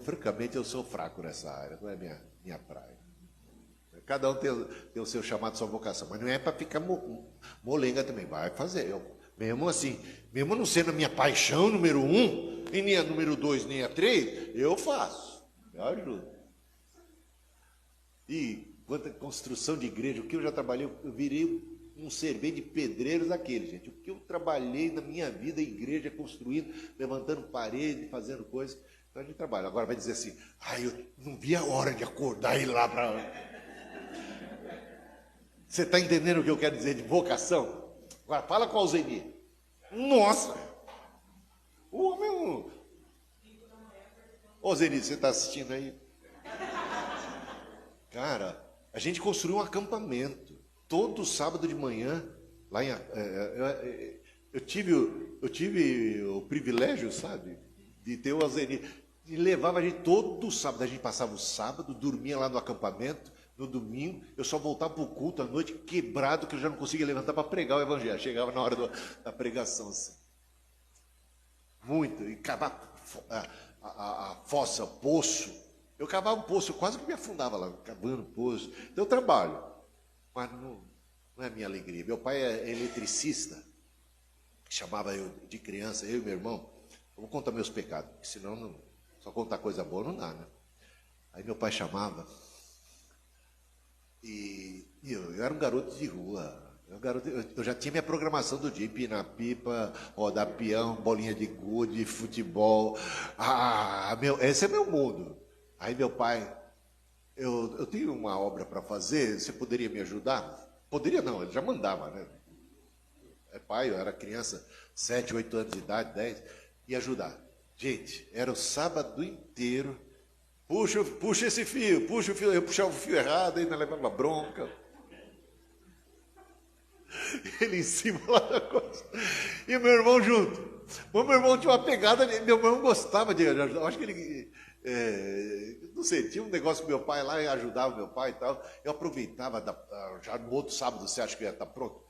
francamente, eu sou fraco nessa área, não é minha praia. Cada um tem o seu chamado, sua vocação. Mas não é para ficar molenga também. Vai fazer. Mesmo assim, mesmo não sendo a minha paixão número 1, e nem a número 2, nem a 3, eu faço. Eu ajudo. E quanto à construção de igreja, o que eu já trabalhei, eu virei um servente de pedreiros daquele, gente. O que eu trabalhei na minha vida, igreja, construindo, levantando parede, fazendo coisas. Então a gente trabalha. Agora vai dizer assim, eu não vi a hora de acordar e ir lá para... Você está entendendo o que eu quero dizer de vocação? Agora, fala com o Alzenir. Nossa! O homem... Ô, Alzenir, você está assistindo aí? Cara, a gente construiu um acampamento. Todo sábado de manhã, lá em... Eu tive o privilégio, sabe, de ter o Alzenir. E levava a gente todo sábado. A gente passava o sábado, dormia lá no acampamento. No domingo, eu só voltava para o culto à noite quebrado, que eu já não conseguia levantar para pregar o evangelho. Chegava na hora da pregação, assim. Muito. E cavar a fossa, poço. Eu cavava um poço, eu quase que me afundava lá, cavando poço. Então eu trabalho. Mas não é minha alegria. Meu pai é eletricista, chamava eu de criança, eu e meu irmão. Eu vou contar meus pecados, porque senão só contar coisa boa não dá, né? Aí meu pai chamava... E eu era um garoto de rua. Eu já tinha minha programação do dia, empinar pipa, rodar peão, bolinha de gude, futebol. Esse é meu mundo. Aí meu pai, eu tenho uma obra para fazer, você poderia me ajudar? Poderia não, ele já mandava, né? Pai, eu era criança, 7, 8 anos de idade, 10, ia ajudar. Gente, era o sábado inteiro. Puxa esse fio, puxa o fio. Eu puxava o fio errado, ainda levava bronca. Ele em cima lá da coisa. E meu irmão junto. Meu irmão tinha uma pegada, meu irmão gostava de ajudar. Eu acho que ele, não sei, tinha um negócio com meu pai lá, e ajudava meu pai e tal. Eu aproveitava, já no outro sábado, você acha que ia estar pronto?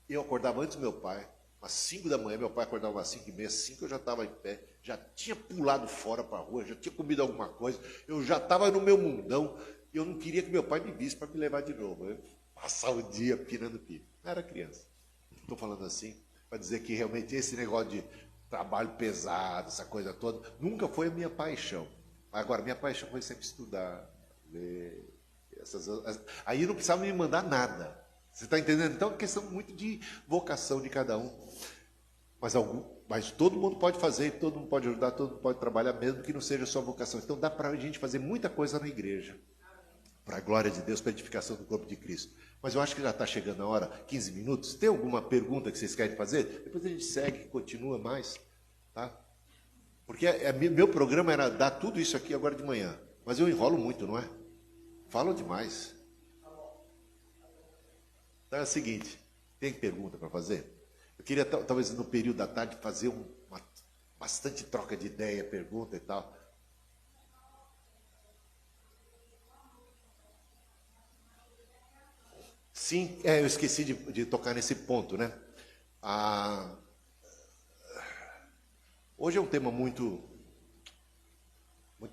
Eu acordava antes do meu pai. Às 5 da manhã, meu pai acordava às 5h30, 5 eu já estava em pé, já tinha pulado fora para a rua, já tinha comido alguma coisa, eu já estava no meu mundão, e eu não queria que meu pai me visse para me levar de novo. Eu passava o dia pirando pipa. Eu era criança. Estou falando assim, para dizer que realmente esse negócio de trabalho pesado, essa coisa toda, nunca foi a minha paixão. Agora, minha paixão foi sempre estudar, ler, aí não precisava me mandar nada. Você está entendendo? Então é uma questão muito de vocação de cada um. Mas todo mundo pode fazer, todo mundo pode ajudar, todo mundo pode trabalhar, mesmo que não seja sua vocação. Então dá para a gente fazer muita coisa na igreja, para a glória de Deus, para a edificação do corpo de Cristo. Mas eu acho que já está chegando a hora, 15 minutos. Tem alguma pergunta que vocês querem fazer? Depois a gente segue, continua mais. Tá? Porque meu programa era dar tudo isso aqui agora de manhã. Mas eu enrolo muito, não é? Falo demais. Então é o seguinte, tem pergunta para fazer? Eu queria, talvez, no período da tarde, fazer bastante troca de ideia, pergunta e tal. Sim, eu esqueci de tocar nesse ponto, né? Hoje é um tema muito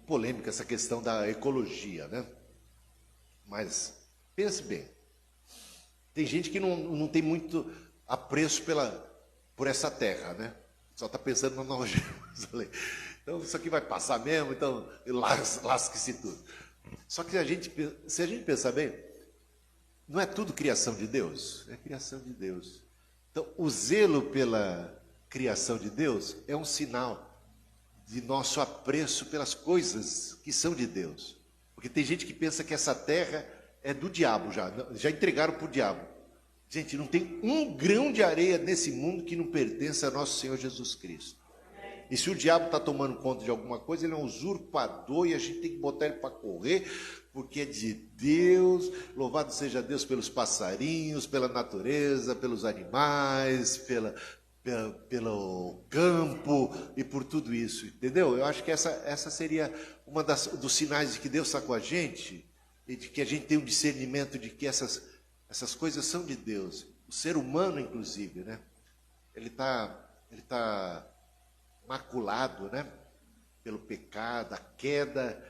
polêmico, essa questão da ecologia, né? Mas, pense bem. Tem gente que não tem muito apreço por essa terra, né? Só está pensando na Nova Jerusalém. Então, isso aqui vai passar mesmo, então lasque-se tudo. Só que se a gente pensar bem, não é tudo criação de Deus? É criação de Deus. Então, o zelo pela criação de Deus é um sinal de nosso apreço pelas coisas que são de Deus. Porque tem gente que pensa que essa terra é do diabo já entregaram para o diabo. Gente, não tem um grão de areia nesse mundo que não pertence a nosso Senhor Jesus Cristo. E se o diabo está tomando conta de alguma coisa, ele é um usurpador e a gente tem que botar ele para correr, porque é de Deus. Louvado seja Deus pelos passarinhos, pela natureza, pelos animais, pelo campo e por tudo isso, entendeu? Eu acho que essa seria uma dos sinais de que Deus está com a gente e de que a gente tem um discernimento de que essas coisas são de Deus. O ser humano, inclusive, né? Ele tá maculado, né? Pelo pecado, a queda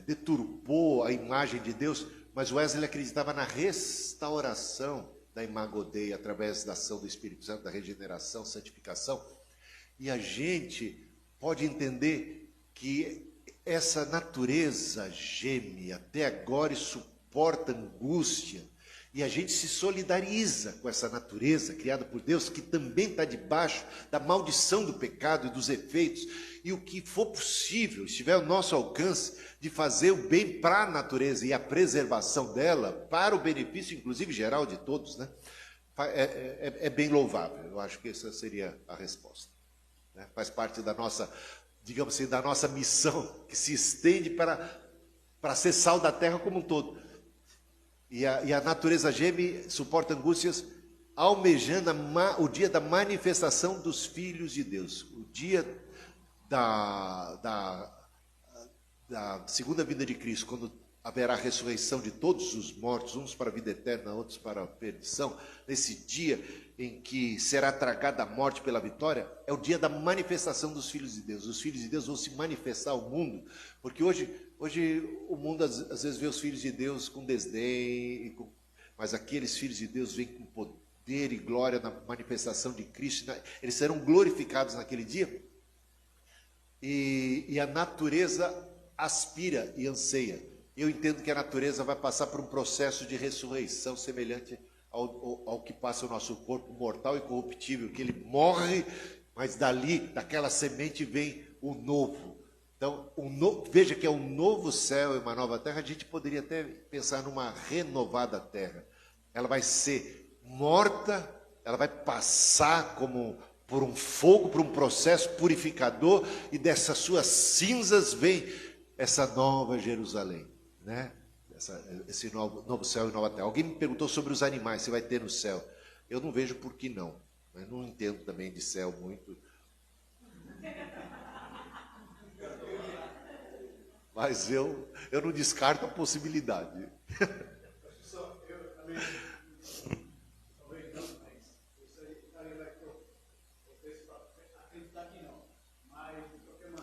deturpou a imagem de Deus, mas Wesley acreditava na restauração da imago Dei através da ação do Espírito Santo, da regeneração, santificação. E a gente pode entender que essa natureza geme até agora e suporta angústia, e a gente se solidariza com essa natureza criada por Deus, que também está debaixo da maldição do pecado e dos efeitos, e o que for possível, estiver ao nosso alcance, de fazer o bem para a natureza e a preservação dela, para o benefício, inclusive, geral de todos, né? É bem louvável. Eu acho que essa seria a resposta, né? Faz parte da nossa, digamos assim, da nossa missão, que se estende para ser sal da terra como um todo. E a natureza geme, suporta angústias, almejando o dia da manifestação dos filhos de Deus. O dia da segunda vinda de Cristo, quando haverá a ressurreição de todos os mortos, uns para a vida eterna, outros para a perdição. Nesse dia em que será tragada a morte pela vitória, é o dia da manifestação dos filhos de Deus. Os filhos de Deus vão se manifestar ao mundo, porque hoje o mundo às vezes vê os filhos de Deus com desdém, mas aqueles filhos de Deus vêm com poder e glória na manifestação de Cristo. Eles serão glorificados naquele dia, e a natureza aspira e anseia. Eu entendo que a natureza vai passar por um processo de ressurreição semelhante ao que passa o nosso corpo mortal e corruptível, que ele morre, mas daquela semente vem o novo. Então, veja que é um novo céu e uma nova terra. A gente poderia até pensar numa renovada terra. Ela vai ser morta, ela vai passar como por um fogo, por um processo purificador, e dessas suas cinzas vem essa nova Jerusalém, né? Esse novo céu e nova terra. Alguém me perguntou sobre os animais, se vai ter no céu. Eu não vejo por que não. Eu não entendo também de céu muito. Mas eu não descarto a possibilidade.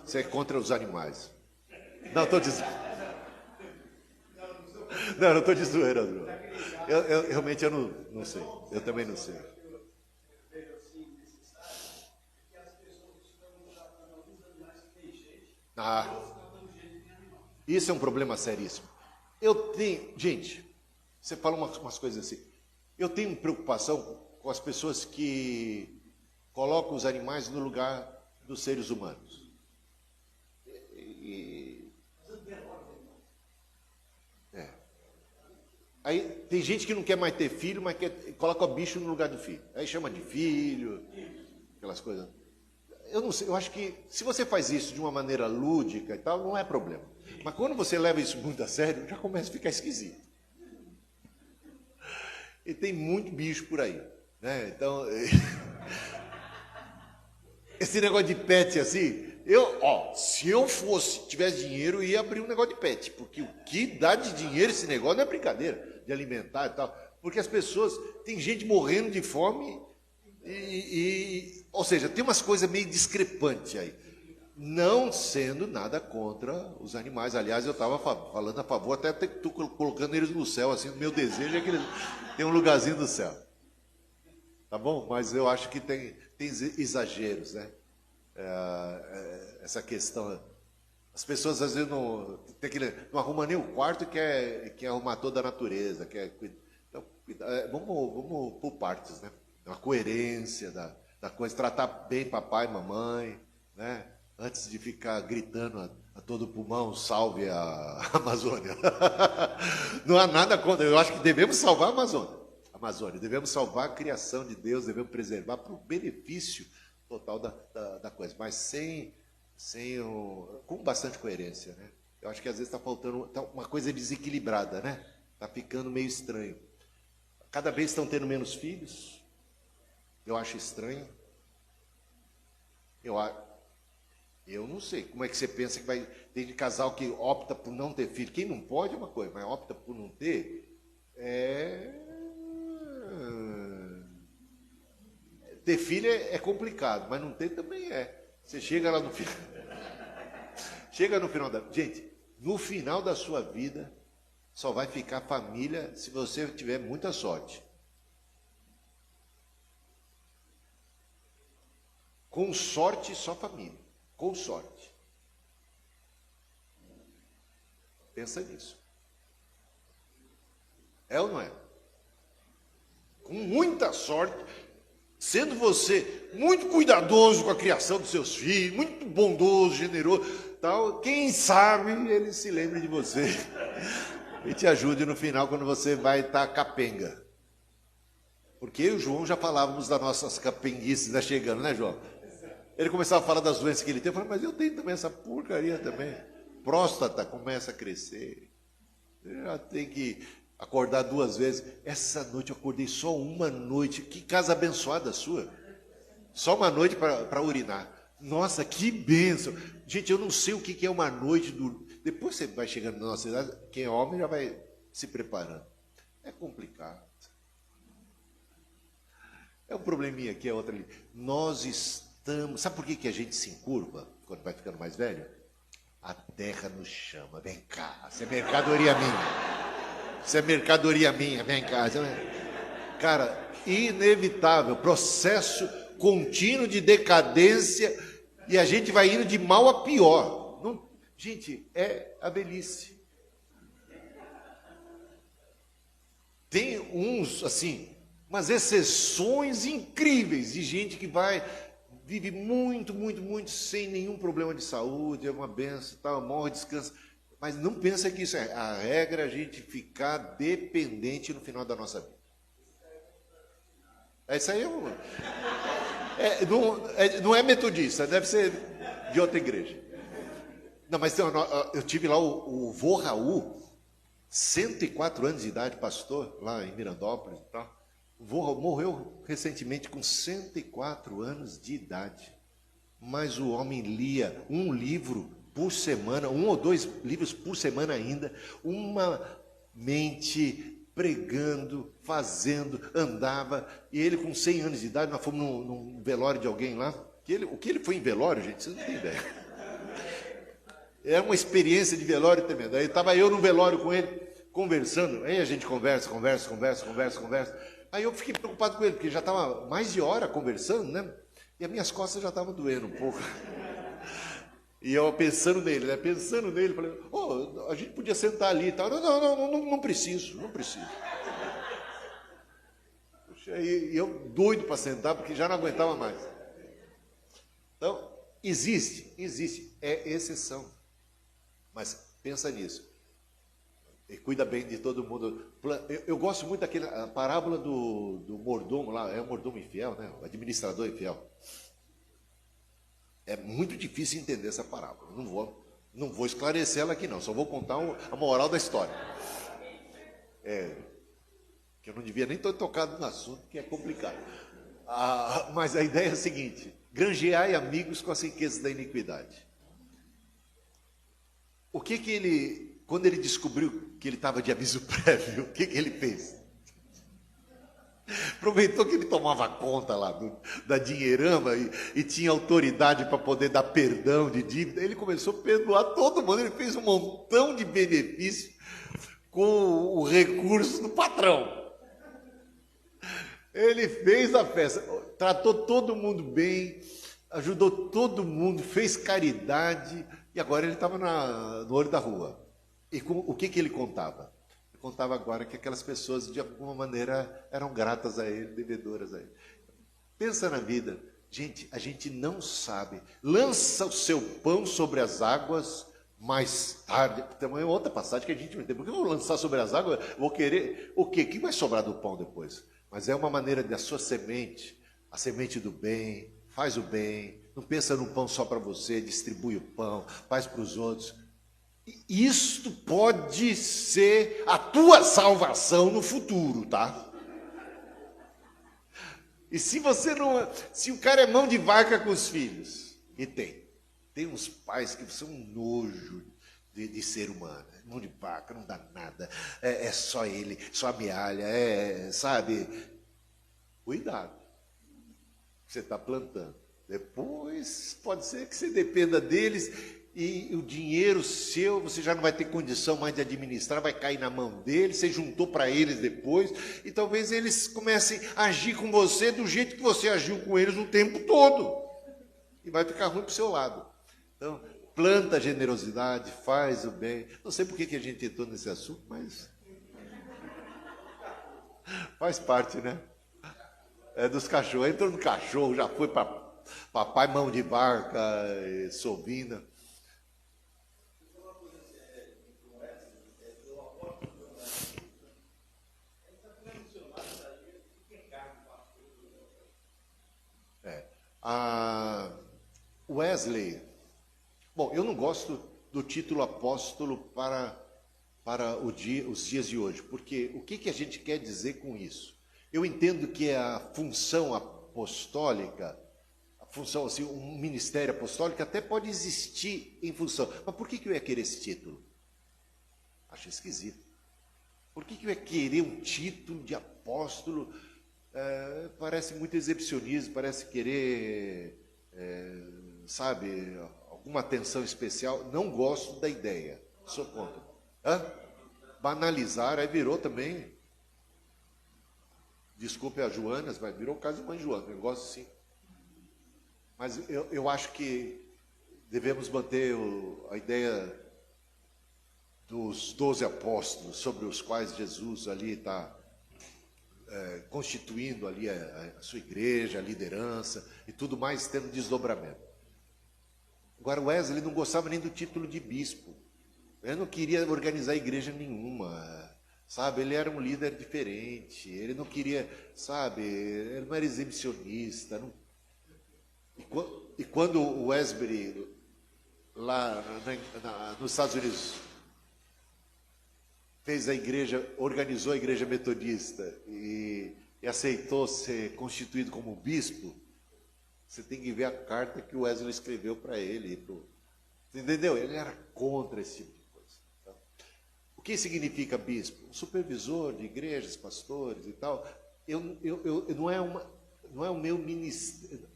Você é contra os animais? Não, estou dizendo. Não estou de zoeira, não. Eu realmente não sei. Eu também não sei. Isso é um problema seríssimo. Gente, você fala umas coisas assim. Eu tenho preocupação com as pessoas que colocam os animais no lugar dos seres humanos. Aí tem gente que não quer mais ter filho, mas coloca o bicho no lugar do filho. Aí chama de filho, aquelas coisas. Eu não sei, eu acho que se você faz isso de uma maneira lúdica e tal, não é problema. Mas quando você leva isso muito a sério, já começa a ficar esquisito. E tem muito bicho por aí, né? Então, esse negócio de pet assim, se eu tivesse dinheiro, eu ia abrir um negócio de pet, porque o que dá de dinheiro esse negócio não é brincadeira, de alimentar e tal. Porque as pessoas, tem gente morrendo de fome, ou seja, tem umas coisas meio discrepantes aí. Não sendo nada contra os animais. Aliás, eu estava falando a favor, até estou colocando eles no céu, assim, o meu desejo é que eles tenham um lugarzinho no céu. Tá bom? Mas eu acho que tem exageros, né? Essa questão. As pessoas às vezes não arrumam nem o quarto e quer arrumar toda a natureza. Então, vamos por partes, né? Uma coerência da coisa, tratar bem papai e mamãe, né? Antes de ficar gritando a todo pulmão, salve a Amazônia. Não há nada contra. Eu acho que devemos salvar a Amazônia. Devemos salvar a criação de Deus, devemos preservar para o benefício total da coisa, mas com bastante coerência, né? Eu acho que às vezes está faltando uma coisa desequilibrada, né? Está ficando meio estranho. Cada vez estão tendo menos filhos. Eu acho estranho. Eu não sei como é que você pensa que vai ter de casal que opta por não ter filho. Quem não pode é uma coisa, mas opta por não ter ter filho é complicado, mas não ter também é. Você chega lá no chega no final da... Gente, no final da sua vida, só vai ficar família se você tiver muita sorte. Com sorte, só família. Com sorte. Pensa nisso. É ou não é? Com muita sorte, sendo você muito cuidadoso com a criação dos seus filhos, muito bondoso, generoso, tal, quem sabe ele se lembre de você e te ajude no final quando você vai estar capenga. Porque eu e o João já falávamos das nossas capenguices chegando, né, João? Ele começava a falar das doenças que ele tem, eu falava, mas eu tenho também essa porcaria também. Próstata começa a crescer. Eu já tenho que acordar 2 vezes. Essa noite eu acordei só uma noite. Que casa abençoada sua. Só uma noite para urinar. Nossa, que bênção. Gente, eu não sei o que é uma noite do... Depois você vai chegando na nossa idade, quem é homem já vai se preparando. É complicado. É um probleminha aqui, é outra ali. Nós estamos... Sabe por que a gente se encurva quando vai ficando mais velho? A terra nos chama. Vem cá, isso é mercadoria minha. Isso é mercadoria minha, vem cá. Cara, inevitável, processo contínuo de decadência e a gente vai indo de mal a pior. Não, gente, é a velhice. Tem uns, assim, umas exceções incríveis de gente que vive muito, muito, muito sem nenhum problema de saúde, é uma benção, tal, morre, descansa. Mas não pensa que isso é a regra, a gente ficar dependente no final da nossa vida. Isso aí não é metodista, deve ser de outra igreja. Não, mas eu tive lá o vô Raul, 104 anos de idade, pastor, lá em Mirandópolis e tal. O vô morreu recentemente com 104 anos de idade. Mas o homem lia um livro por semana, 1 ou 2 livros por semana ainda, uma mente pregando, fazendo, andava, e ele com 100 anos de idade, nós fomos num velório de alguém lá, o que ele foi em velório, gente, vocês não têm ideia. É uma experiência de velório tremenda. Aí estava eu no velório com ele, conversando, aí a gente conversa. Aí eu fiquei preocupado com ele, porque já estava mais de hora conversando, né? E as minhas costas já estavam doendo um pouco. E eu pensando nele, falei, a gente podia sentar ali e tal. Não preciso. Puxa, e eu doido para sentar, porque já não aguentava mais. Então, existe, é exceção. Mas pensa nisso. E cuida bem de todo mundo. Eu gosto muito daquela parábola do mordomo lá, é o mordomo infiel, né? O administrador infiel. É muito difícil entender essa parábola. Não vou esclarecer ela aqui não, só vou contar a moral da história. Que eu não devia nem ter tocado no assunto, que é complicado. Mas a ideia é a seguinte: granjeai amigos com as riquezas da iniquidade. O que ele, quando ele descobriu que ele estava de aviso prévio, o que ele fez? Aproveitou que ele tomava conta lá da dinheirama e tinha autoridade para poder dar perdão de dívida. Ele começou a perdoar todo mundo. Ele fez um montão de benefício com o recurso do patrão. Ele fez a festa, tratou todo mundo bem, ajudou todo mundo, fez caridade. E agora ele estava no olho da rua. E o que ele contava? Ele contava agora que aquelas pessoas, de alguma maneira, eram gratas a ele, devedoras a ele. Pensa na vida. Gente, a gente não sabe. Lança o seu pão sobre as águas mais tarde. Tem uma outra passagem que a gente não entende. Por que eu vou lançar sobre as águas? Eu vou querer o quê? O que vai sobrar do pão depois? Mas é uma maneira de a sua semente, a semente do bem, faz o bem. Não pensa no pão só para você, distribui o pão, faz para os outros. Isto pode ser a tua salvação no futuro, tá? E se o cara é mão de vaca com os filhos, e tem uns pais que são um nojo de ser humano, mão de vaca, não dá nada, é só ele, só amealha, sabe? Cuidado, você está plantando. Depois pode ser que você dependa deles e o dinheiro seu, você já não vai ter condição mais de administrar, vai cair na mão deles, você juntou para eles depois, e talvez eles comecem a agir com você do jeito que você agiu com eles o tempo todo, e vai ficar ruim para o seu lado. Então, planta a generosidade, faz o bem. Não sei por que a gente entrou nesse assunto, mas faz parte, né? É dos cachorros, entrou no cachorro, já foi para papai mão de barca, sovina. Wesley, bom, eu não gosto do título apóstolo para os dias de hoje, porque o que a gente quer dizer com isso? Eu entendo que a função apostólica, a função, assim, um ministério apostólico até pode existir em função, mas por que eu ia querer esse título? Acho esquisito. Por que eu ia querer um título de apóstolo? Parece muito exibicionismo, parece querer, sabe, alguma atenção especial. Não gosto da ideia, sou contra. Banalizar, aí virou também, desculpe a Joanas, mas virou o caso de mãe Joana, um negócio assim. Mas eu acho que devemos manter a ideia dos 12 apóstolos, sobre os quais Jesus ali está constituindo ali a sua igreja, a liderança e tudo mais, tendo desdobramento. Agora, Wesley não gostava nem do título de bispo. Ele não queria organizar igreja nenhuma, sabe? Ele era um líder diferente, ele não queria, sabe? Ele não era exibicionista. Não... E quando o Wesley, lá nos Estados Unidos, fez a igreja, organizou a igreja metodista e aceitou ser constituído como bispo, você tem que ver a carta que o Wesley escreveu para ele. Você entendeu? Ele era contra esse tipo de coisa. Tá? O que significa bispo? Um supervisor de igrejas, pastores e tal. Não é o meu ministério.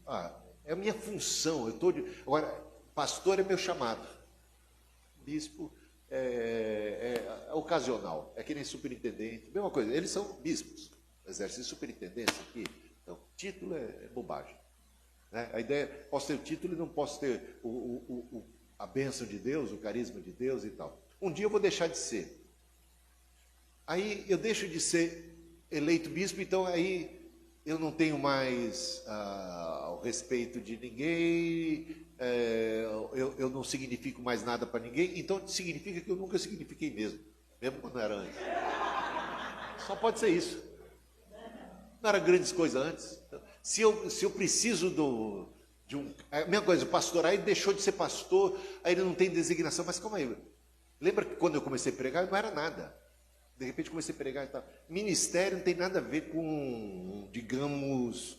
É a minha função. Agora, pastor é meu chamado. Bispo é ocasional, é que nem superintendente, mesma coisa, eles são bispos, exercem superintendência aqui, então, título é bobagem, né? A ideia, posso ter o título e não posso ter a bênção de Deus, o carisma de Deus e tal. Um dia eu vou deixar de ser, aí eu deixo de ser eleito bispo, então aí eu não tenho mais o respeito de ninguém, eu não significo mais nada para ninguém, então significa que eu nunca signifiquei mesmo quando era antes. Só pode ser isso. Não era grandes coisas antes. Se eu preciso de um... A mesma coisa, o pastor aí deixou de ser pastor, aí ele não tem designação, mas calma aí. Lembra que quando eu comecei a pregar, eu não era nada. De repente comecei a pregar e tal. Ministério não tem nada a ver com, digamos,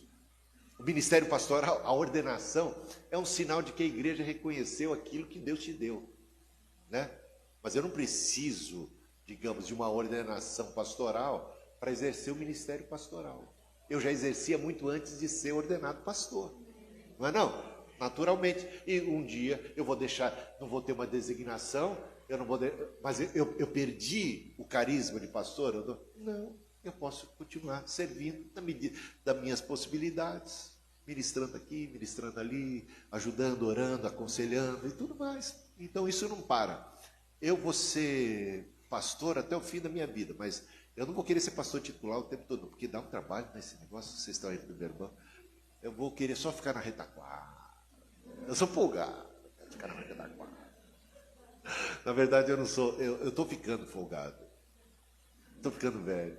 o ministério pastoral. A ordenação é um sinal de que a igreja reconheceu aquilo que Deus te deu, né? Mas eu não preciso, digamos, de uma ordenação pastoral para exercer o ministério pastoral. Eu já exercia muito antes de ser ordenado pastor, não é não? Naturalmente. E um dia eu vou deixar, não vou ter uma designação, eu não vou, mas eu perdi o carisma de pastor? Não, eu posso continuar servindo na medida das minhas possibilidades, ministrando aqui, ministrando ali, ajudando, orando, aconselhando e tudo mais. Então isso não para. Eu vou ser pastor até o fim da minha vida, mas eu não vou querer ser pastor titular o tempo todo, porque dá um trabalho nesse negócio, vocês estão aí no primeiro banco. Eu vou querer só ficar na retaguarda. Eu sou folgado, ficar na retaguarda. Na verdade, eu não sou, eu estou ficando folgado. Estou ficando velho.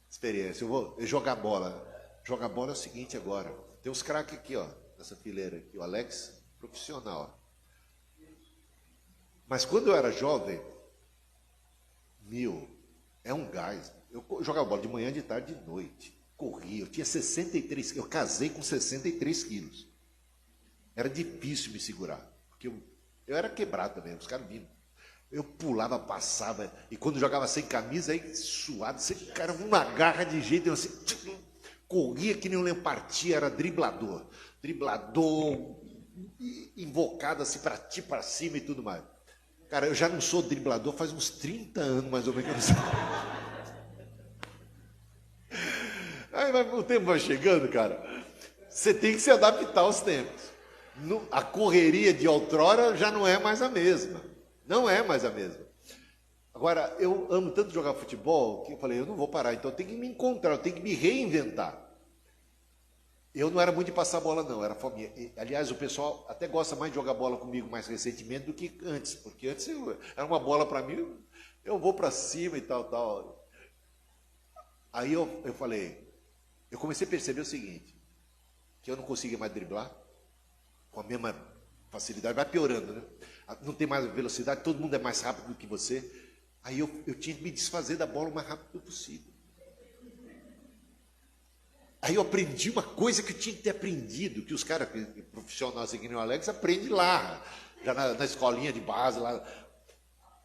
Experiência. Eu vou jogar bola. Jogar bola é o seguinte agora. Tem uns craques aqui, ó, nessa fileira aqui. O Alex, profissional. Mas quando eu era jovem, é um gás. Eu jogava bola de manhã, de tarde, de noite. Corria. Eu tinha 63 quilos. Eu casei com 63 quilos. Era difícil me segurar. Porque eu era quebrado também, os caras viram. Eu pulava, passava, e quando jogava sem camisa, aí suado, você, cara, uma garra de jeito, eu assim, corria que nem um lampartia, era driblador. Driblador, invocado assim para ti, para cima e tudo mais. Cara, eu já não sou driblador faz uns 30 anos, mais ou menos, que eu não sou. Aí o tempo vai chegando, cara. Você tem que se adaptar aos tempos. A correria de outrora já não é mais a mesma. Não é mais a mesma. Agora, eu amo tanto jogar futebol que eu falei, eu não vou parar, então eu tenho que me encontrar, eu tenho que me reinventar. Eu não era muito de passar bola, não, era fominha. Aliás, o pessoal até gosta mais de jogar bola comigo mais recentemente do que antes, porque antes era uma bola para mim, eu vou para cima e tal, tal. Aí eu falei, eu comecei a perceber o seguinte, que eu não conseguia mais driblar, com a mesma facilidade, vai piorando, né? Não tem mais velocidade, todo mundo é mais rápido do que você. Aí eu tinha que me desfazer da bola o mais rápido possível. Aí eu aprendi uma coisa que eu tinha que ter aprendido, que os caras profissionais aqui no Alex aprendem lá, já na escolinha de base lá,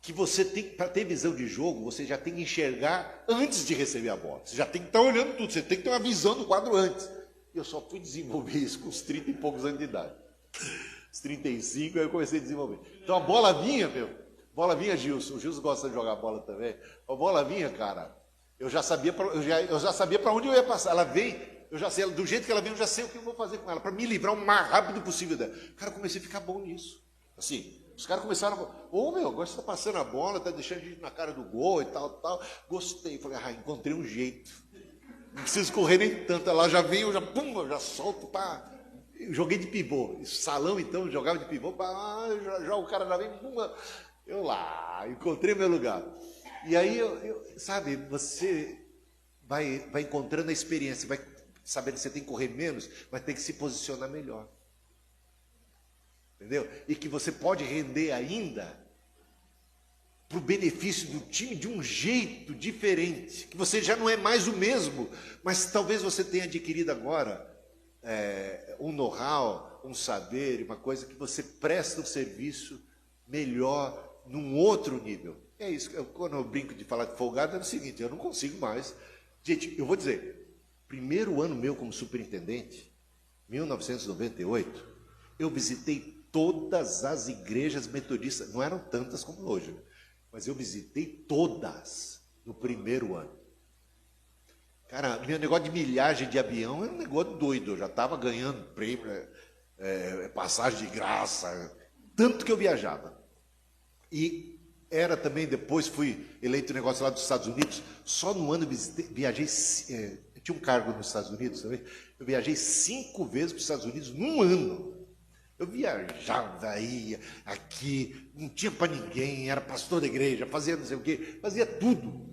que você tem, para ter visão de jogo, você já tem que enxergar antes de receber a bola. Você já tem que estar olhando tudo, você tem que ter uma visão do quadro antes. Eu só fui desenvolver isso com os 30 e poucos anos de idade. Os 35, aí eu comecei a desenvolver. Então a bola vinha, Gilson. O Gilson gosta de jogar bola também. A bola vinha, cara. Eu já sabia para onde eu ia passar. Ela vem, eu já sei, do jeito que ela vem, eu já sei o que eu vou fazer com ela, para me livrar o mais rápido possível dela. Cara, eu comecei a ficar bom nisso. Assim, os caras começaram a agora você está passando a bola, está deixando a gente na cara do gol e tal, tal. Gostei. Falei, encontrei um jeito. Não preciso correr nem tanto. Ela já vem, eu já solto, pá. Eu joguei de pivô. Salão, então, eu jogava de pivô, pá, já o cara já vem, pum. Eu lá, encontrei meu lugar. E aí, sabe, você vai encontrando a experiência, vai sabendo que você tem que correr menos, mas tem que se posicionar melhor. Entendeu? E que você pode render ainda para o benefício do time de um jeito diferente, que você já não é mais o mesmo, mas talvez você tenha adquirido agora um know-how, um saber, uma coisa que você presta um serviço melhor num outro nível. É isso, quando eu brinco de falar de folgado, é o seguinte, eu não consigo mais. Gente, eu vou dizer, primeiro ano meu como superintendente, 1998, eu visitei todas as igrejas metodistas, não eram tantas como hoje, mas eu visitei todas no primeiro ano. Cara, meu negócio de milhagem de avião era um negócio doido, eu já estava ganhando prêmio, passagem de graça, tanto que eu viajava. E era também, depois fui eleito negócio lá dos Estados Unidos, só no ano viajei, eu tinha um cargo nos Estados Unidos também, eu viajei 5 vezes para os Estados Unidos num ano. Eu viajava, ia aqui, não tinha para ninguém, era pastor da igreja, fazia não sei o quê, fazia tudo.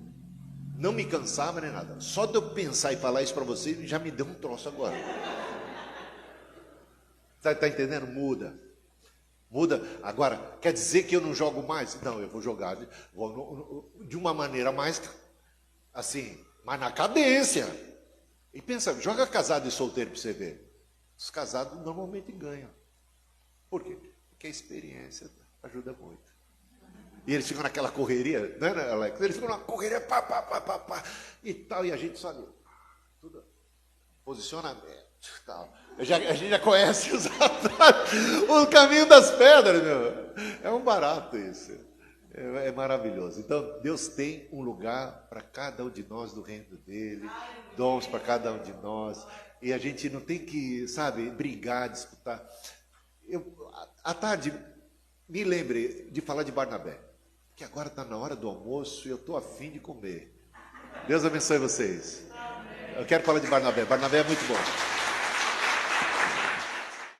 Não me cansava nem nada. Só de eu pensar e falar isso para vocês, já me deu um troço agora. Tá entendendo? Muda. Agora, quer dizer que eu não jogo mais? Não, eu vou jogar de uma maneira mais, assim, mas na cadência. E pensa, joga casado e solteiro para você ver. Os casados normalmente ganham. Por quê? Porque a experiência ajuda muito. E eles ficam naquela correria, né, Alex? Eles ficam na correria, pá, e tal, e a gente só tudo posicionamento, tal. A gente já conhece o caminho das pedras, meu. É um barato isso. É maravilhoso. Então, Deus tem um lugar para cada um de nós do reino dele, dons para cada um de nós, e a gente não tem que, sabe, brigar, disputar. À tarde, me lembre de falar de Barnabé, que agora está na hora do almoço e eu estou a fim de comer. Deus abençoe vocês. Eu quero falar de Barnabé. Barnabé é muito bom.